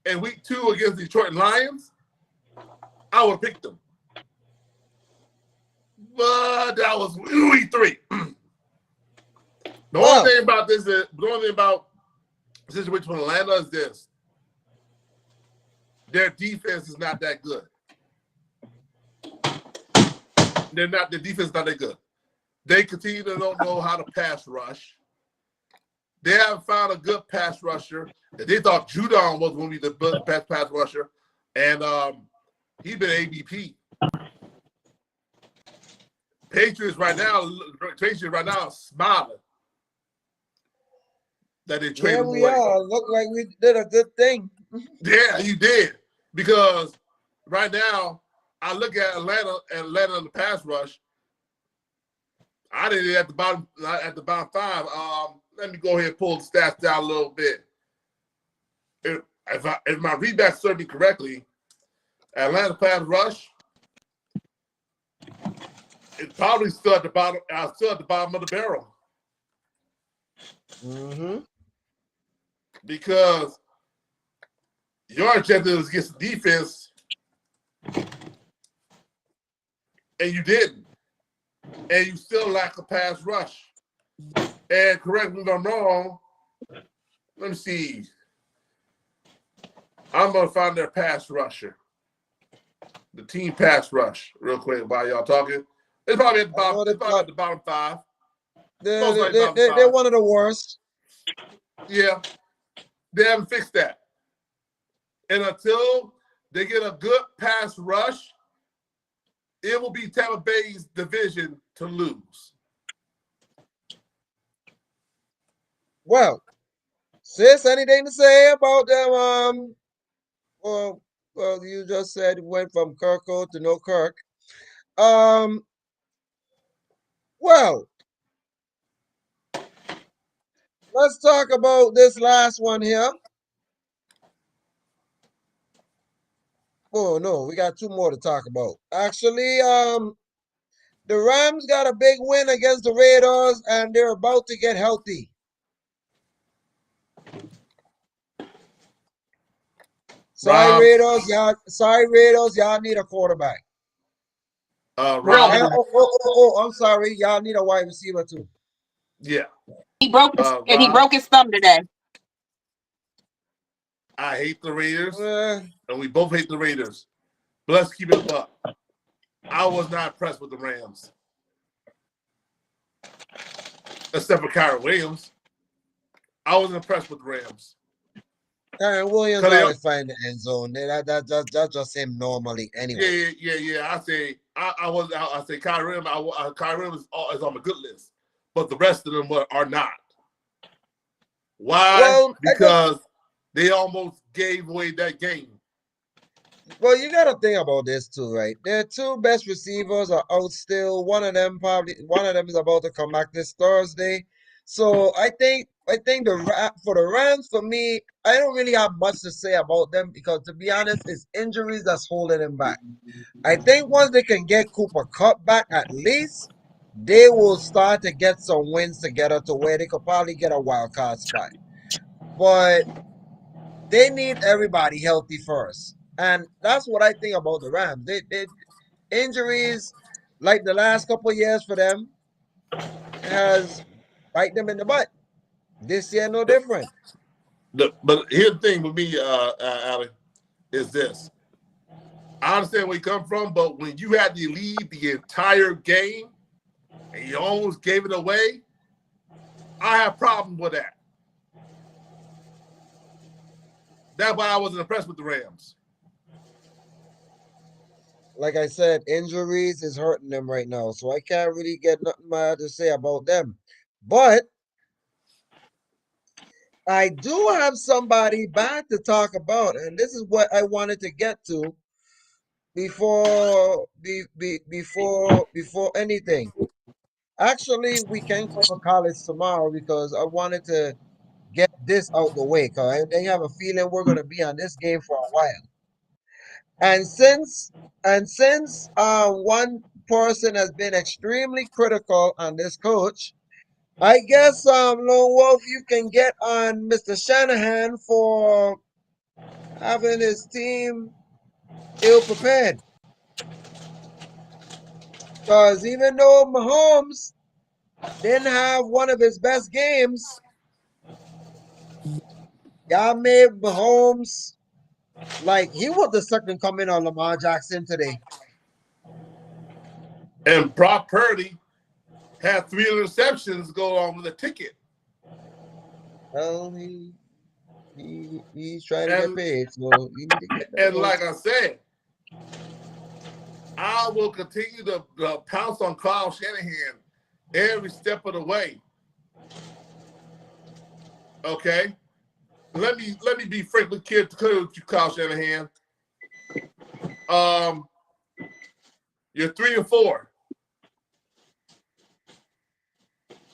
in week 2 against the Detroit Lions, I would have picked him. But that was week 3. The only thing about this is, the only thing about the situation with Atlanta is this. Their defense is not that good. The defense is not that good. They continue to don't know how to pass rush. They haven't found a good pass rusher. They thought Judon was going to be the best pass rusher, and he's been ABP. Patriots right now are smiling that they traded him away. Yeah, we are. Look like we did a good thing. Yeah, you did. Because right now, I look at Atlanta in the pass rush. I did it at the bottom 5. Let me go ahead and pull the stats down a little bit. If my readback served me correctly, Atlanta pass rush, it's probably still at the bottom. Still at the bottom of the barrel. Mm-hmm. Because your objective is against the defense, and you didn't. And you still lack a pass rush. And correct me if I'm wrong, let me see. I'm going to find their pass rusher. The team pass rush, real quick, while y'all talking. It's probably at the bottom, the bottom 5. They're one of the worst. Yeah. They haven't fixed that. And until they get a good pass rush, it will be Tampa Bay's division to lose. Well, sis, anything to say about them? Well, you just said it went from Kirko to no Kirk. Well, let's talk about this last one here. Oh no, we got 2 more to talk about. Actually, the Rams got a big win against the Raiders, and they're about to get healthy. Sorry, Raiders, y'all need a quarterback. I'm sorry, y'all need a wide receiver too. Yeah. He broke his thumb today. I hate the Raiders, and we both hate the Raiders. But let's keep it up. I was not impressed with the Rams. Except for Kyron Williams. I wasn't impressed with the Rams. Kyron Williams always find the end zone. That's just him normally anyway. Yeah. I say Kyron Williams is on the good list. But the rest of them are not. Why? Well, because they almost gave away that game. Well, you got to think about this too, right? Their 2 best receivers are out still. One of them is about to come back this Thursday. So I think for the Rams, for me, I don't really have much to say about them because, to be honest, it's injuries that's holding them back. I think once they can get Cooper Kupp back, at least they will start to get some wins together to where they could probably get a wild card spot. But they need everybody healthy first. And that's what I think about the Rams. They injuries like the last couple of years for them has bite them in the butt. This year no different. But here's the thing with me, Alec, is this. I understand where you come from, but when you had to lead the entire game and you almost gave it away, I have a problem with that. That's why I wasn't impressed with the Rams. Like I said, injuries is hurting them right now. So I can't really get nothing bad to say about them. But I do have somebody bad to talk about, and this is what I wanted to get to before anything. Actually, we can cover college tomorrow because I wanted to get this out the way because I have a feeling we're gonna be on this game for a while. And since one person has been extremely critical on this coach, I guess Lone Wolf, you can get on Mr. Shanahan for having his team ill prepared. Because even though Mahomes didn't have one of his best games, y'all made Mahomes like he was the second coming on Lamar Jackson today. And Brock Purdy had 3 interceptions go on with a ticket. Well, he's trying to get paid, so you need to get that. And like I said, I will continue to pounce on Kyle Shanahan every step of the way. Okay, let me be frank with you, Kyle Shanahan. You're 3-4.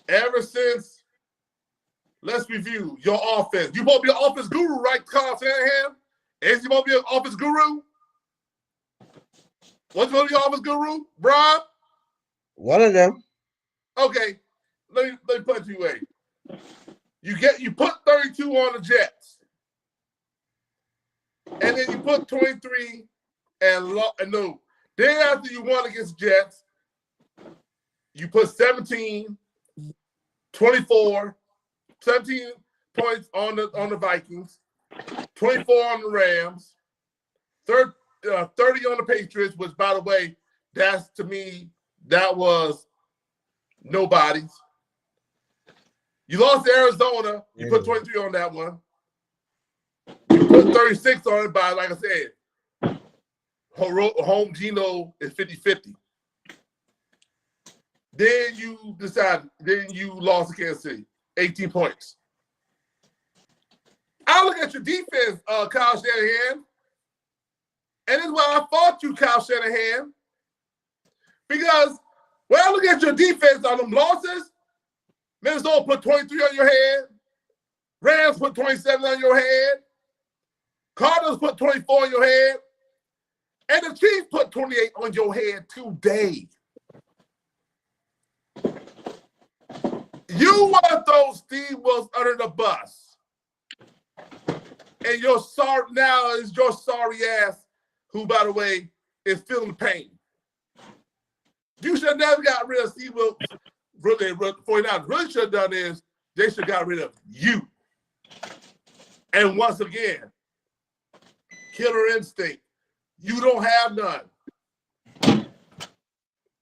Ever since, let's review your offense. You won't be an offense guru, right, Kyle Shanahan? Is you won't be an offense guru? What's going to be offense guru, Brian? One of them. Okay, let me put you away. You put 32 on the Jets, and then you put 23 and no. Then after you won against Jets, you put 17, 24, 17 points on the Vikings, 24 on the Rams, 30 on the Patriots, which, by the way, that's, to me, that was nobody's. You lost to Arizona. You put 23 on that one. You put 36 on it by, like I said, home Geno is 50-50. Then you lost to Kansas City, 18 points. I look at your defense, Kyle Shanahan, and this is why I fought you, Kyle Shanahan, because when I look at your defense on them losses, Minnesota put 23 on your head, Rams put 27 on your head, Cardinals put 24 on your head, and the Chiefs put 28 on your head today. You want to throw Steve Wills under the bus. And your sorry ass, who, by the way, is feeling the pain. You should have never got rid of Steve Wills. Really, 49ers really should have done is they should have got rid of you. And once again, killer instinct. You don't have none.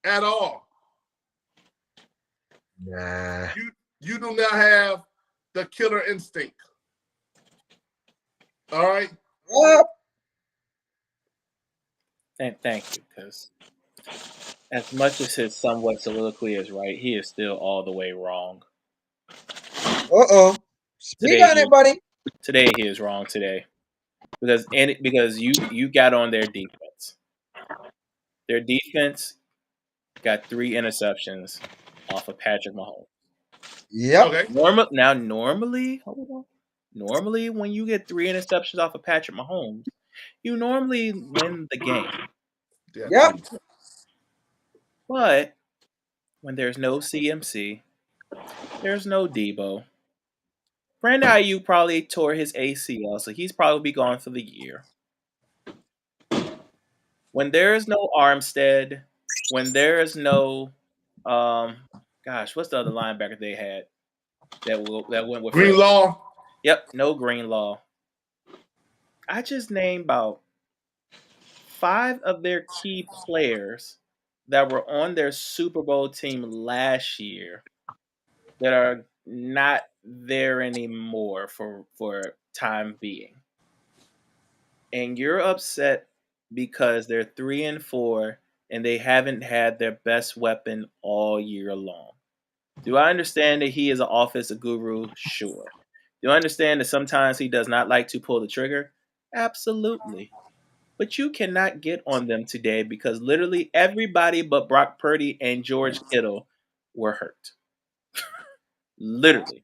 At all. Nah. You do not have the killer instinct. All right? And thank you, because as much as his somewhat soliloquy is right, he is still all the way wrong. Uh-oh. Speak on it, buddy. Today he is wrong today. Because you got on their defense. Their defense got 3 interceptions off of Patrick Mahomes. Yep. Okay. Normally when you get 3 interceptions off of Patrick Mahomes, you normally win the game. Yep. But when there's no CMC, there's no Debo, Brandon Ayuk probably tore his ACL, so he's probably be gone for the year. When there is no Armstead, when there is no, gosh, what's the other linebacker they had that went with Fred? Greenlaw. Yep, no Greenlaw. I just named about 5 of their key players that were on their Super Bowl team last year that are not there anymore for time being. And you're upset because they're 3-4 and they haven't had their best weapon all year long. Do I understand that he is an offensive guru? Sure. Do I understand that sometimes he does not like to pull the trigger? Absolutely. But you cannot get on them today because literally everybody but Brock Purdy and George Kittle were hurt. Literally.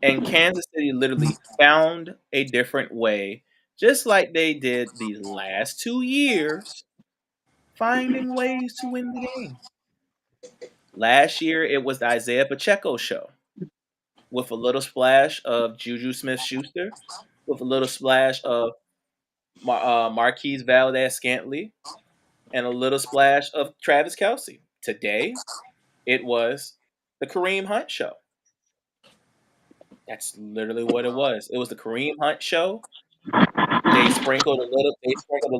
And Kansas City literally found a different way, just like they did these last 2 years, finding ways to win the game. Last year, it was the Isaiah Pacheco show with a little splash of Juju Smith-Schuster, with a little splash of Marquise Valdez-Scantling, and a little splash of Travis Kelce. Today, it was the Kareem Hunt show. That's literally what it was. It was the Kareem Hunt show. They sprinkled a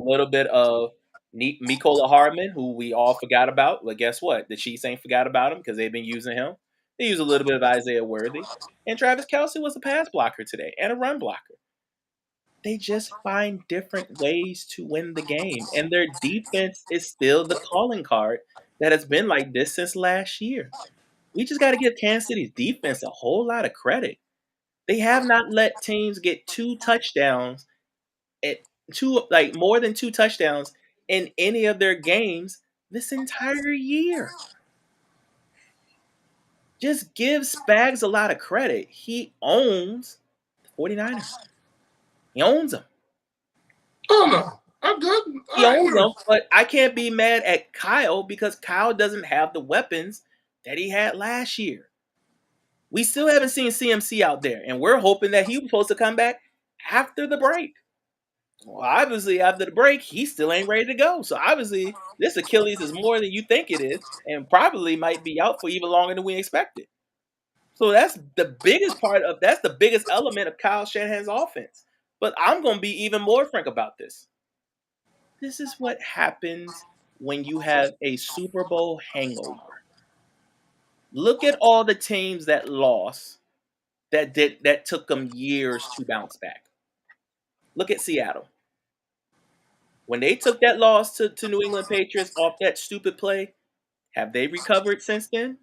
little bit of Mikola Hardman, who we all forgot about. But guess what? The Chiefs ain't forgot about him because they've been using him. They use a little bit of Isaiah Worthy. And Travis Kelce was a pass blocker today and a run blocker. They just find different ways to win the game. And their defense is still the calling card that has been like this since last year. We just got to give Kansas City's defense a whole lot of credit. They have not let teams get 2 touchdowns at more than 2 touchdowns in any of their games this entire year. Just give Spags a lot of credit. He owns the 49ers. He owns them. Oh no, I'm good. He owns them, but I can't be mad at Kyle because Kyle doesn't have the weapons that he had last year. We still haven't seen CMC out there, and we're hoping that he was supposed to come back after the break. Well, obviously, after the break, he still ain't ready to go. So obviously, this Achilles is more than you think it is, and probably might be out for even longer than we expected. So that's the biggest element of Kyle Shanahan's offense. But I'm gonna be even more frank about this. This is what happens when you have a Super Bowl hangover. Look at all the teams that lost that took them years to bounce back. Look at Seattle. When they took that loss to New England Patriots off that stupid play, have they recovered since then?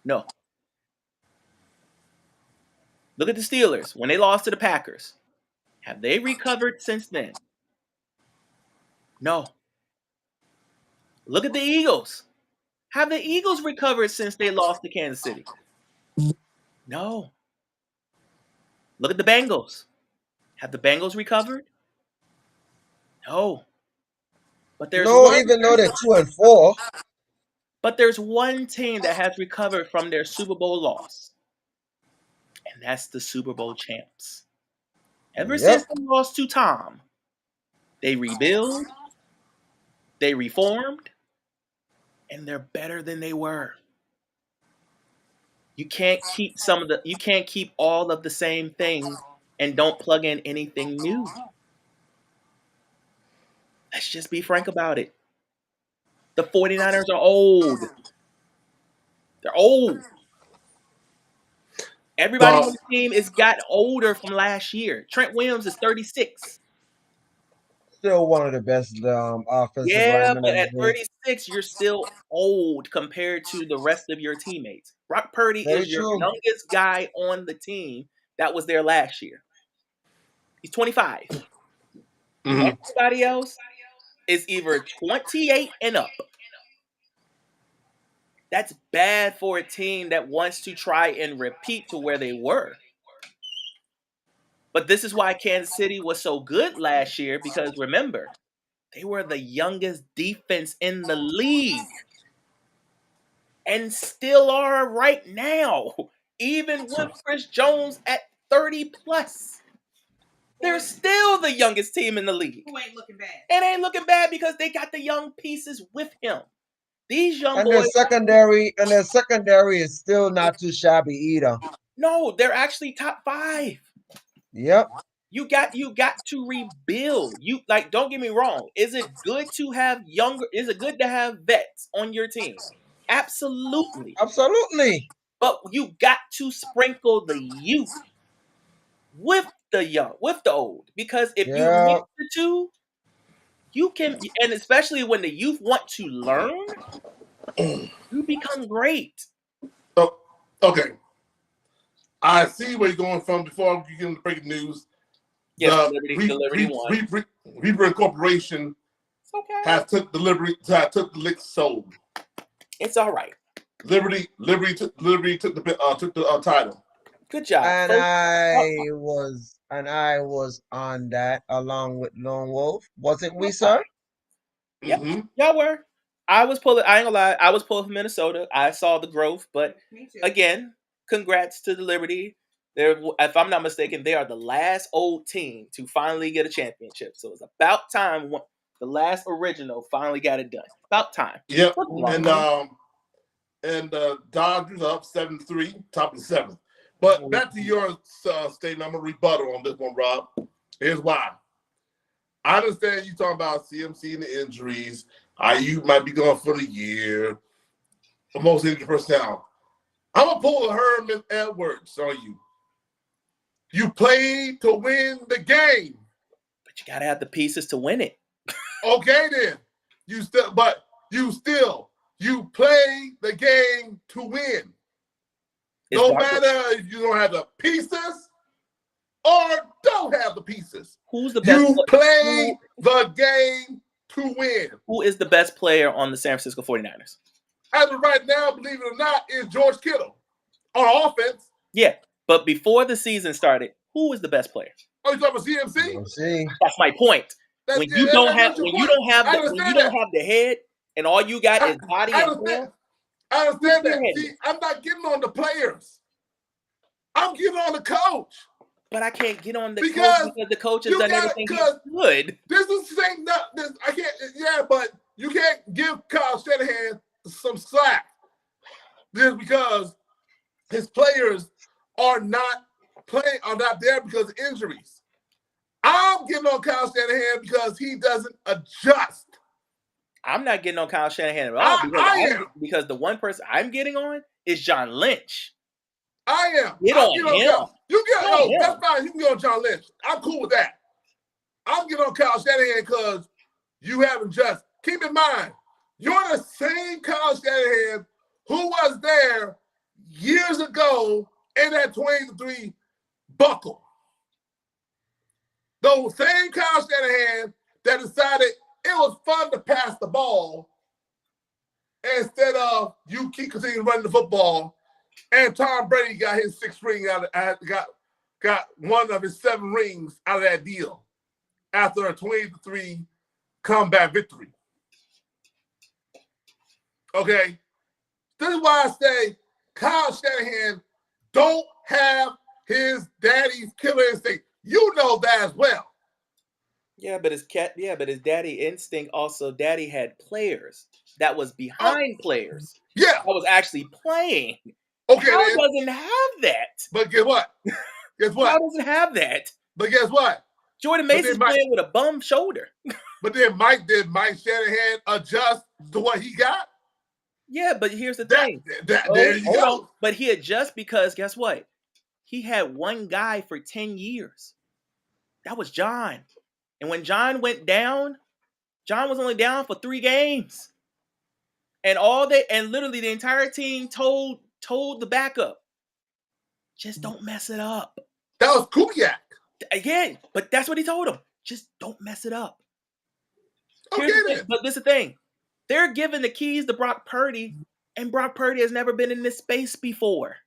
No. Look at the Steelers when they lost to the Packers. Have they recovered since then? No. Look at the Eagles. Have the Eagles recovered since they lost to Kansas City? No. Look at the Bengals. Have the Bengals recovered? No. But there's No, one even though they're 2-4. but there's one team that has recovered from their Super Bowl loss. And that's the Super Bowl champs. Ever since Yep. they lost to Tom, they rebuild, they reformed, and they're better than they were. You can't keep all of the same things and don't plug in anything new. Let's just be frank about it. The 49ers are old. They're old. Everybody on The the team is got older from last year. Trent Williams is 36. Still one of the best offensive Yeah, linemen but in the at league. 36, you're still old compared to the rest of your teammates. Brock Purdy Very is your true. youngest guy on the team that was there last year. He's 25. mhm. Everybody else is either 28 and up. That's bad for a team that wants to try and repeat to where they were. But this is why Kansas City was so good last year because remember, they were the youngest defense in the league and still are right now. even with Chris Jones at 30 plus. They're still the youngest team in the league. Who ain't looking bad? It ain't looking bad because they got the young pieces with him. These young And their boys. secondary is still not too shabby either. No, they're actually top 5. Yep. You got to rebuild. You like, don't get me wrong. Is it good to have is it good to have vets on your team? Absolutely. Absolutely. But you got to sprinkle the youth with the young, with the old. Because if you mix the two, you can, and especially when the youth want to learn, you become great. Oh, okay. I see where you're going from before you get into breaking news. Yes, the Liberty won. Reaper Corporation has took the lick sold. It's all right. Liberty took the title. Good job. And I was on that along with Lone Wolf, wasn't we, sir? Yep, y'all were. I ain't gonna lie, I was pulling from Minnesota. I saw the growth, but again, congrats to the Liberty. If I'm not mistaken, they are the last old team to finally get a championship. So it's about time the last original finally got it done. About time. Yep. And Dodgers up 7-3, top of the 7th. But back to your statement, I'm gonna rebuttal on this one, Rob. Here's why. I understand you talking about CMC and the injuries. IU might be gone for the year. Almost in the first down. I'm gonna pull a Herman Edwards on you. You played to win the game. But you gotta have the pieces to win it. Okay, then. You play the game to win. No matter if you don't have the pieces or don't have the pieces. Who's the best? You play the game to win. Who is the best player on the San Francisco 49ers? As of right now, believe it or not, is George Kittle on offense. Yeah, but before the season started, who was the best player? Oh, you talking about CMC? That's my point. When you don't have the head and all you got is body and tail. I understand that. See, I'm not getting on the players. I'm getting on the coach. But I can't get on the coach because the coach has done everything he could. This is saying this. I can't. Yeah, but you can't give Kyle Shanahan some slack just because his players are not there because of injuries. I'm getting on Kyle Shanahan because he doesn't adjust. I'm not getting on Kyle Shanahan at all because the one person I'm getting on is John Lynch. I am. Get on him. That's fine. You can get on John Lynch. I'm cool with that. I'm getting on Kyle Shanahan because you haven't just. Keep in mind, you're the same Kyle Shanahan who was there years ago in that 23 buckle. Those same Kyle Shanahan that decided it was fun to pass the ball instead of you keep continuing running the football. And Tom Brady got his 6th ring got one of his 7 rings out of that deal after a 23 comeback victory. Okay, this is why I say Kyle Shanahan don't have his daddy's killer instinct. You know that as well. Yeah, but his daddy instinct also. Daddy had players that was behind players. Yeah, that was actually playing. Okay, Kyle doesn't have that. But guess what? Kyle doesn't have that. But guess what? Jordan Mason's playing with a bum shoulder. But then did Mike Shanahan adjust to what he got? Yeah, but here's the thing. There you go. But he adjusts because guess what? He had one guy for 10 years. That was John. And when John went down, John was only down for 3 games. And literally the entire team told the backup, just don't mess it up. That was Kubiak. Again, but that's what he told him. Just don't mess it up. Okay, then. But this is the thing. They're giving the keys to Brock Purdy, and Brock Purdy has never been in this space before.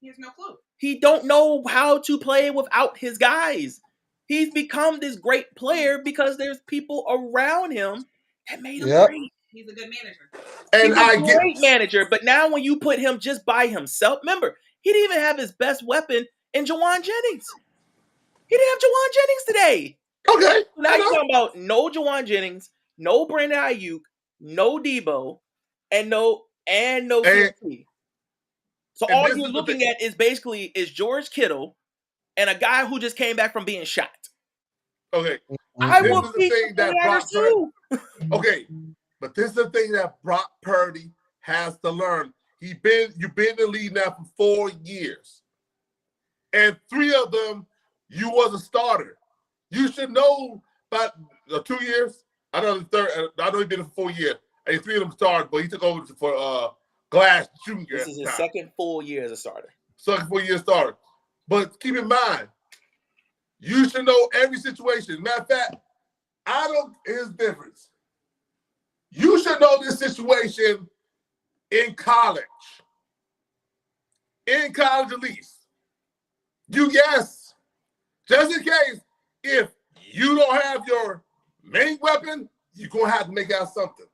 He has no clue. He don't know how to play without his guys. He's become this great player because there's people around him that made him great. He's a good manager. And he's a great manager, but now when you put him just by himself, remember, He didn't even have his best weapon in Jawan Jennings. He didn't have Jawan Jennings today. Okay. Now you're talking about no Jawan Jennings, no Brandon Ayuk, no Debo, and no CMC. So all you're looking at is basically George Kittle and a guy who just came back from being shot. Okay. I will beat the 49ers too. Okay. But this is the thing that Brock Purdy has to learn. You've been in the league now for 4 years. And 3 of them, you was a starter. You should know about 2 years. I know the third. I know he did it for 4 years. And 3 of them started, but he took over for Glass Jr. This is his second full year as a starter. Second full year starter. But keep in mind, you should know every situation. Matter of fact, here's the difference. You should know this situation in college. In college at least. Just in case, if you don't have your main weapon, you're going to have to make out something.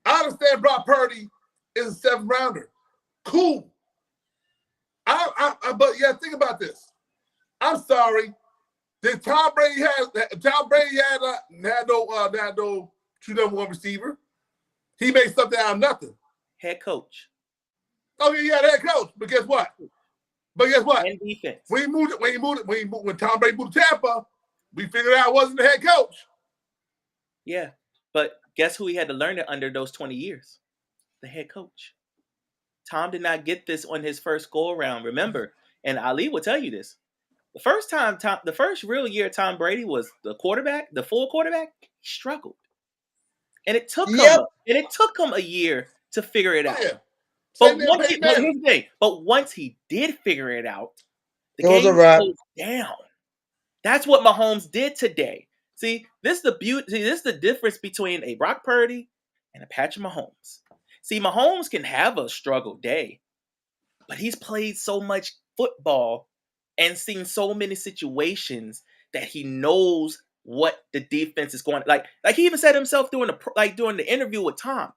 I understand Brock Purdy is a 7th rounder. Cool. But yeah, think about this. I'm sorry. Did Tom Brady had no true number 1 receiver? He made something out of nothing. Head coach. Okay, yeah, head coach. But guess what? And defense. When Tom Brady moved to Tampa, we figured out it wasn't the head coach. Yeah, but guess who he had to learn it under those 20 years? The head coach. Tom did not get this on his first go around. Remember, and Ali will tell you this. The first real year Tom Brady was the quarterback, the full quarterback, he struggled. And it took him a year to figure it out. Yeah. But once he did figure it out, the game closed down. That's what Mahomes did today. See, this is the beauty. See, this is the difference between a Brock Purdy and a Patrick Mahomes. See, Mahomes can have a struggle day, but he's played so much football and seen so many situations that he knows what the defense is going. Like he even said himself during the interview with Tom.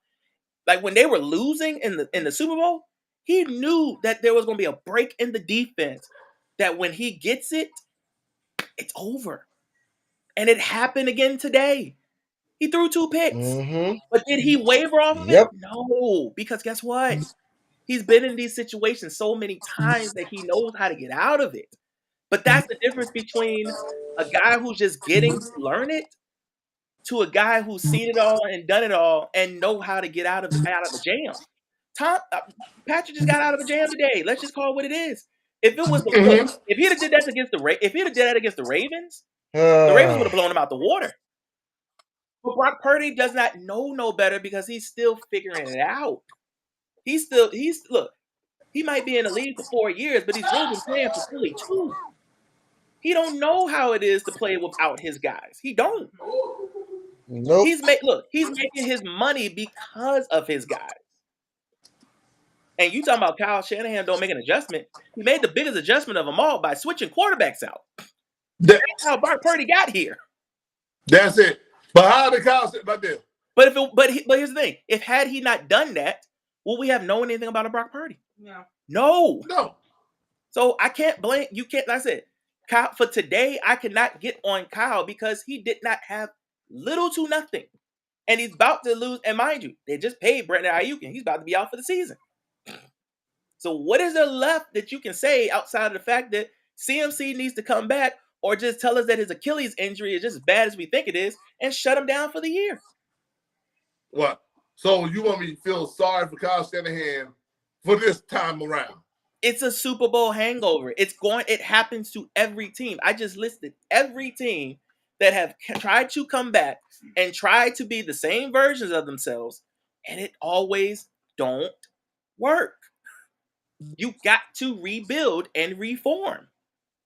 Like when they were losing in the Super Bowl, he knew that there was going to be a break in the defense. That when he gets it, it's over. And it happened again today. He threw 2 picks. Mm-hmm. But did he waver off of it? No, because guess what? He's been in these situations so many times that he knows how to get out of it. But that's the difference between a guy who's just getting to learn it to a guy who's seen it all and done it all and know how to get out of the jam. Patrick just got out of a jam today. Let's just call it what it is. If it was if he'd have did that against the Ravens, the Ravens would have blown him out the water. But Brock Purdy does not know no better because he's still figuring it out. Look, he might be in the league for 4 years, but he's really been playing for Philly too. He don't know how it is to play without his guys. He don't. Nope. He's making his money because of his guys. And you talking about Kyle Shanahan don't make an adjustment. He made the biggest adjustment of them all by switching quarterbacks out. That's how Brock Purdy got here. That's it. But how did Kyle sit right there? But here's the thing. If had he not done that, would we have known anything about a Brock Purdy? No. So I can't blame you. Can't. Like I said, Kyle, for today, I cannot get on Kyle because he did not have little to nothing, and he's about to lose. And mind you, they just paid Brandon Ayuk, and he's about to be out for the season. So what is there left that you can say outside of the fact that CMC needs to come back, or just tell us that his Achilles injury is just as bad as we think it is, and shut him down for the year? What? So you want me to feel sorry for Kyle Shanahan for this time around? It's a Super Bowl hangover. It happens to every team. I just listed every team that have tried to come back and try to be the same versions of themselves, and it always don't work. You got to rebuild and reform.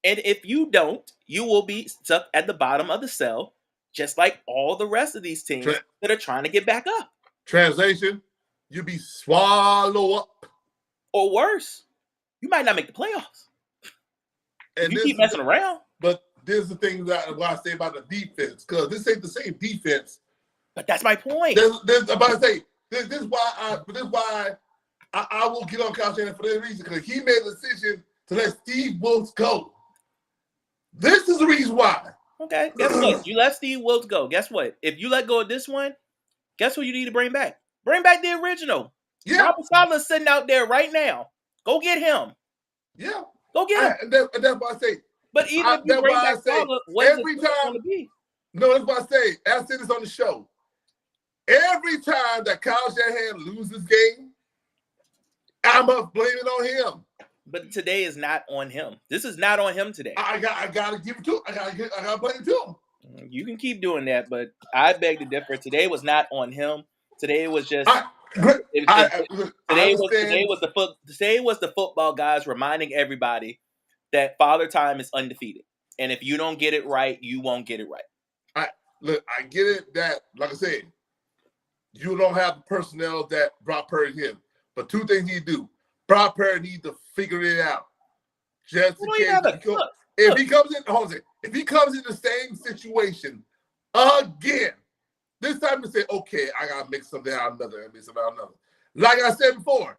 And if you don't, you will be stuck at the bottom of the cell, just like all the rest of these teams that are trying to get back up. Translation, you be swallow up. Or worse, you might not make the playoffs. And you keep messing around. But this is the thing that I say about the defense, because this ain't the same defense. But that's my point. This is why I will get on Kyle Shanahan for that reason because he made a decision to let Steve Wilkes go. This is the reason why. Okay, guess what? You let Steve Wilkes go. Guess what? If you let go of this one, guess who you need to bring back? Bring back the original. Yeah. Robert Sala's sitting out there right now. Go get him. Yeah. Go get him. That's why I say. But even if you bring back Sala, what is every it time going to be? No, that's what I say. I said this on the show. Every time that Kyle Shanahan loses game, I must blame it on him. But today is not on him. This is not on him today. I gotta give it to him. I gotta blame it to him. You can keep doing that, but I beg to differ. Today was not on him. Today was just today was the football guys reminding everybody that Father Time is undefeated. And if you don't get it right, you won't get it right. I get it that, like I said, you don't have the personnel that Brock Purdy him. But two things he do. Brock Purdy needs to figure it out. Just in case if he comes in the same situation again, this time to say, okay, I gotta make something out of another. Like I said before,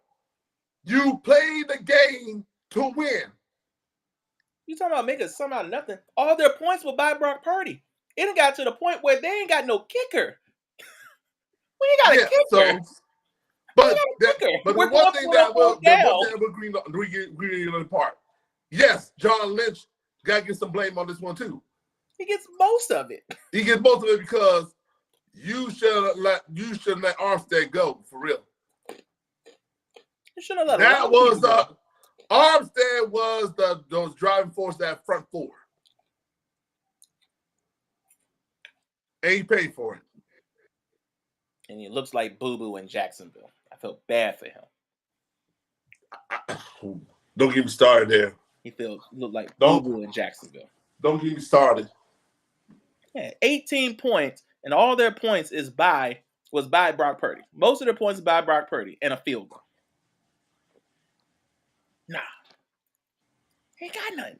you play the game to win. You talking about making something out of nothing? All their points were by Brock Purdy. It got to the point where they ain't got no kicker. We ain't got a kicker. But the one thing that will agree on the part. Yes, John Lynch got to get some blame on this one too. He gets most of it. He gets most of it because you should let Armstead go for real. You shouldn't have let that was Armstead was the driving force that front four. And he paid for it. And he looks like Boo Boo in Jacksonville. I feel bad for him. Don't get me started there. He looked like Boo Boo in Jacksonville. Don't get me started. Yeah, 18 points, and all their points was by Brock Purdy. Most of their points by Brock Purdy and a field goal. Nah. Ain't got nothing.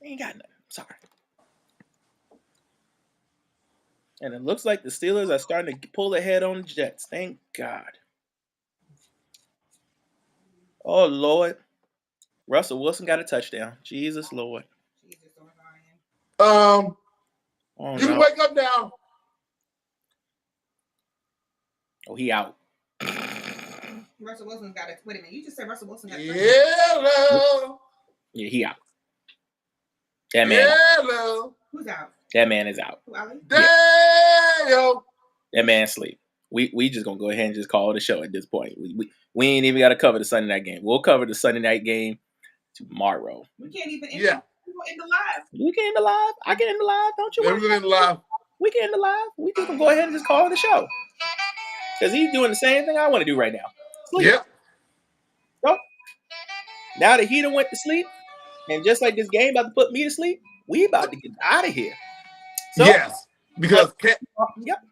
Ain't got nothing. Sorry. And it looks like the Steelers are starting to pull ahead on the Jets. Thank God. Oh, Lord. Russell Wilson got a touchdown. Jesus, Lord. You can wake up now. Oh, he out. Russell Wilson got it. Wait a minute. You just said Russell Wilson got it. Yeah, he out. That man. Who's out? That man is out. Yeah. That man sleep. We just gonna go ahead and just call it a show at this point. We ain't even gotta cover the Sunday night game. We'll cover the Sunday night game tomorrow. We can't even end the live. We can end the live. I can end the live. Don't you? We can end the live. We can end the live. We just gonna go ahead and just call it a show. Because he's doing the same thing I want to do right now. Sleep. Yep. So now that he done went to sleep, and just like this game about to put me to sleep, we about to get out of here. So, yes. Because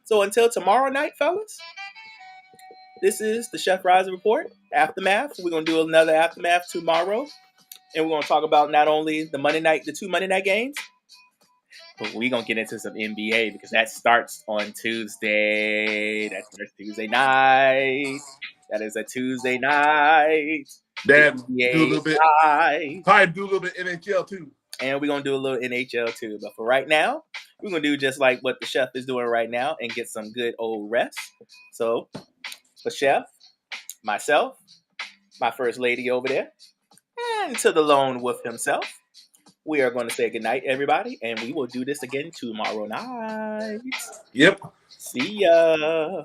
So until tomorrow night, fellas, this is the Chefrazzi Report, Aftermath. We're gonna do another Aftermath tomorrow. And we're gonna talk about not only the two Monday night games, but we're gonna get into some NBA because that starts on Tuesday. That starts Tuesday night. That is a Tuesday night. Then do a little bit. Probably do a little bit NHL too. And we're going to do a little NHL too. But for right now, we're going to do just like what the chef is doing right now and get some good old rest. So, for Chef, myself, my first lady over there, and to the lone wolf himself, we are going to say goodnight, everybody. And we will do this again tomorrow night. Yep. See ya.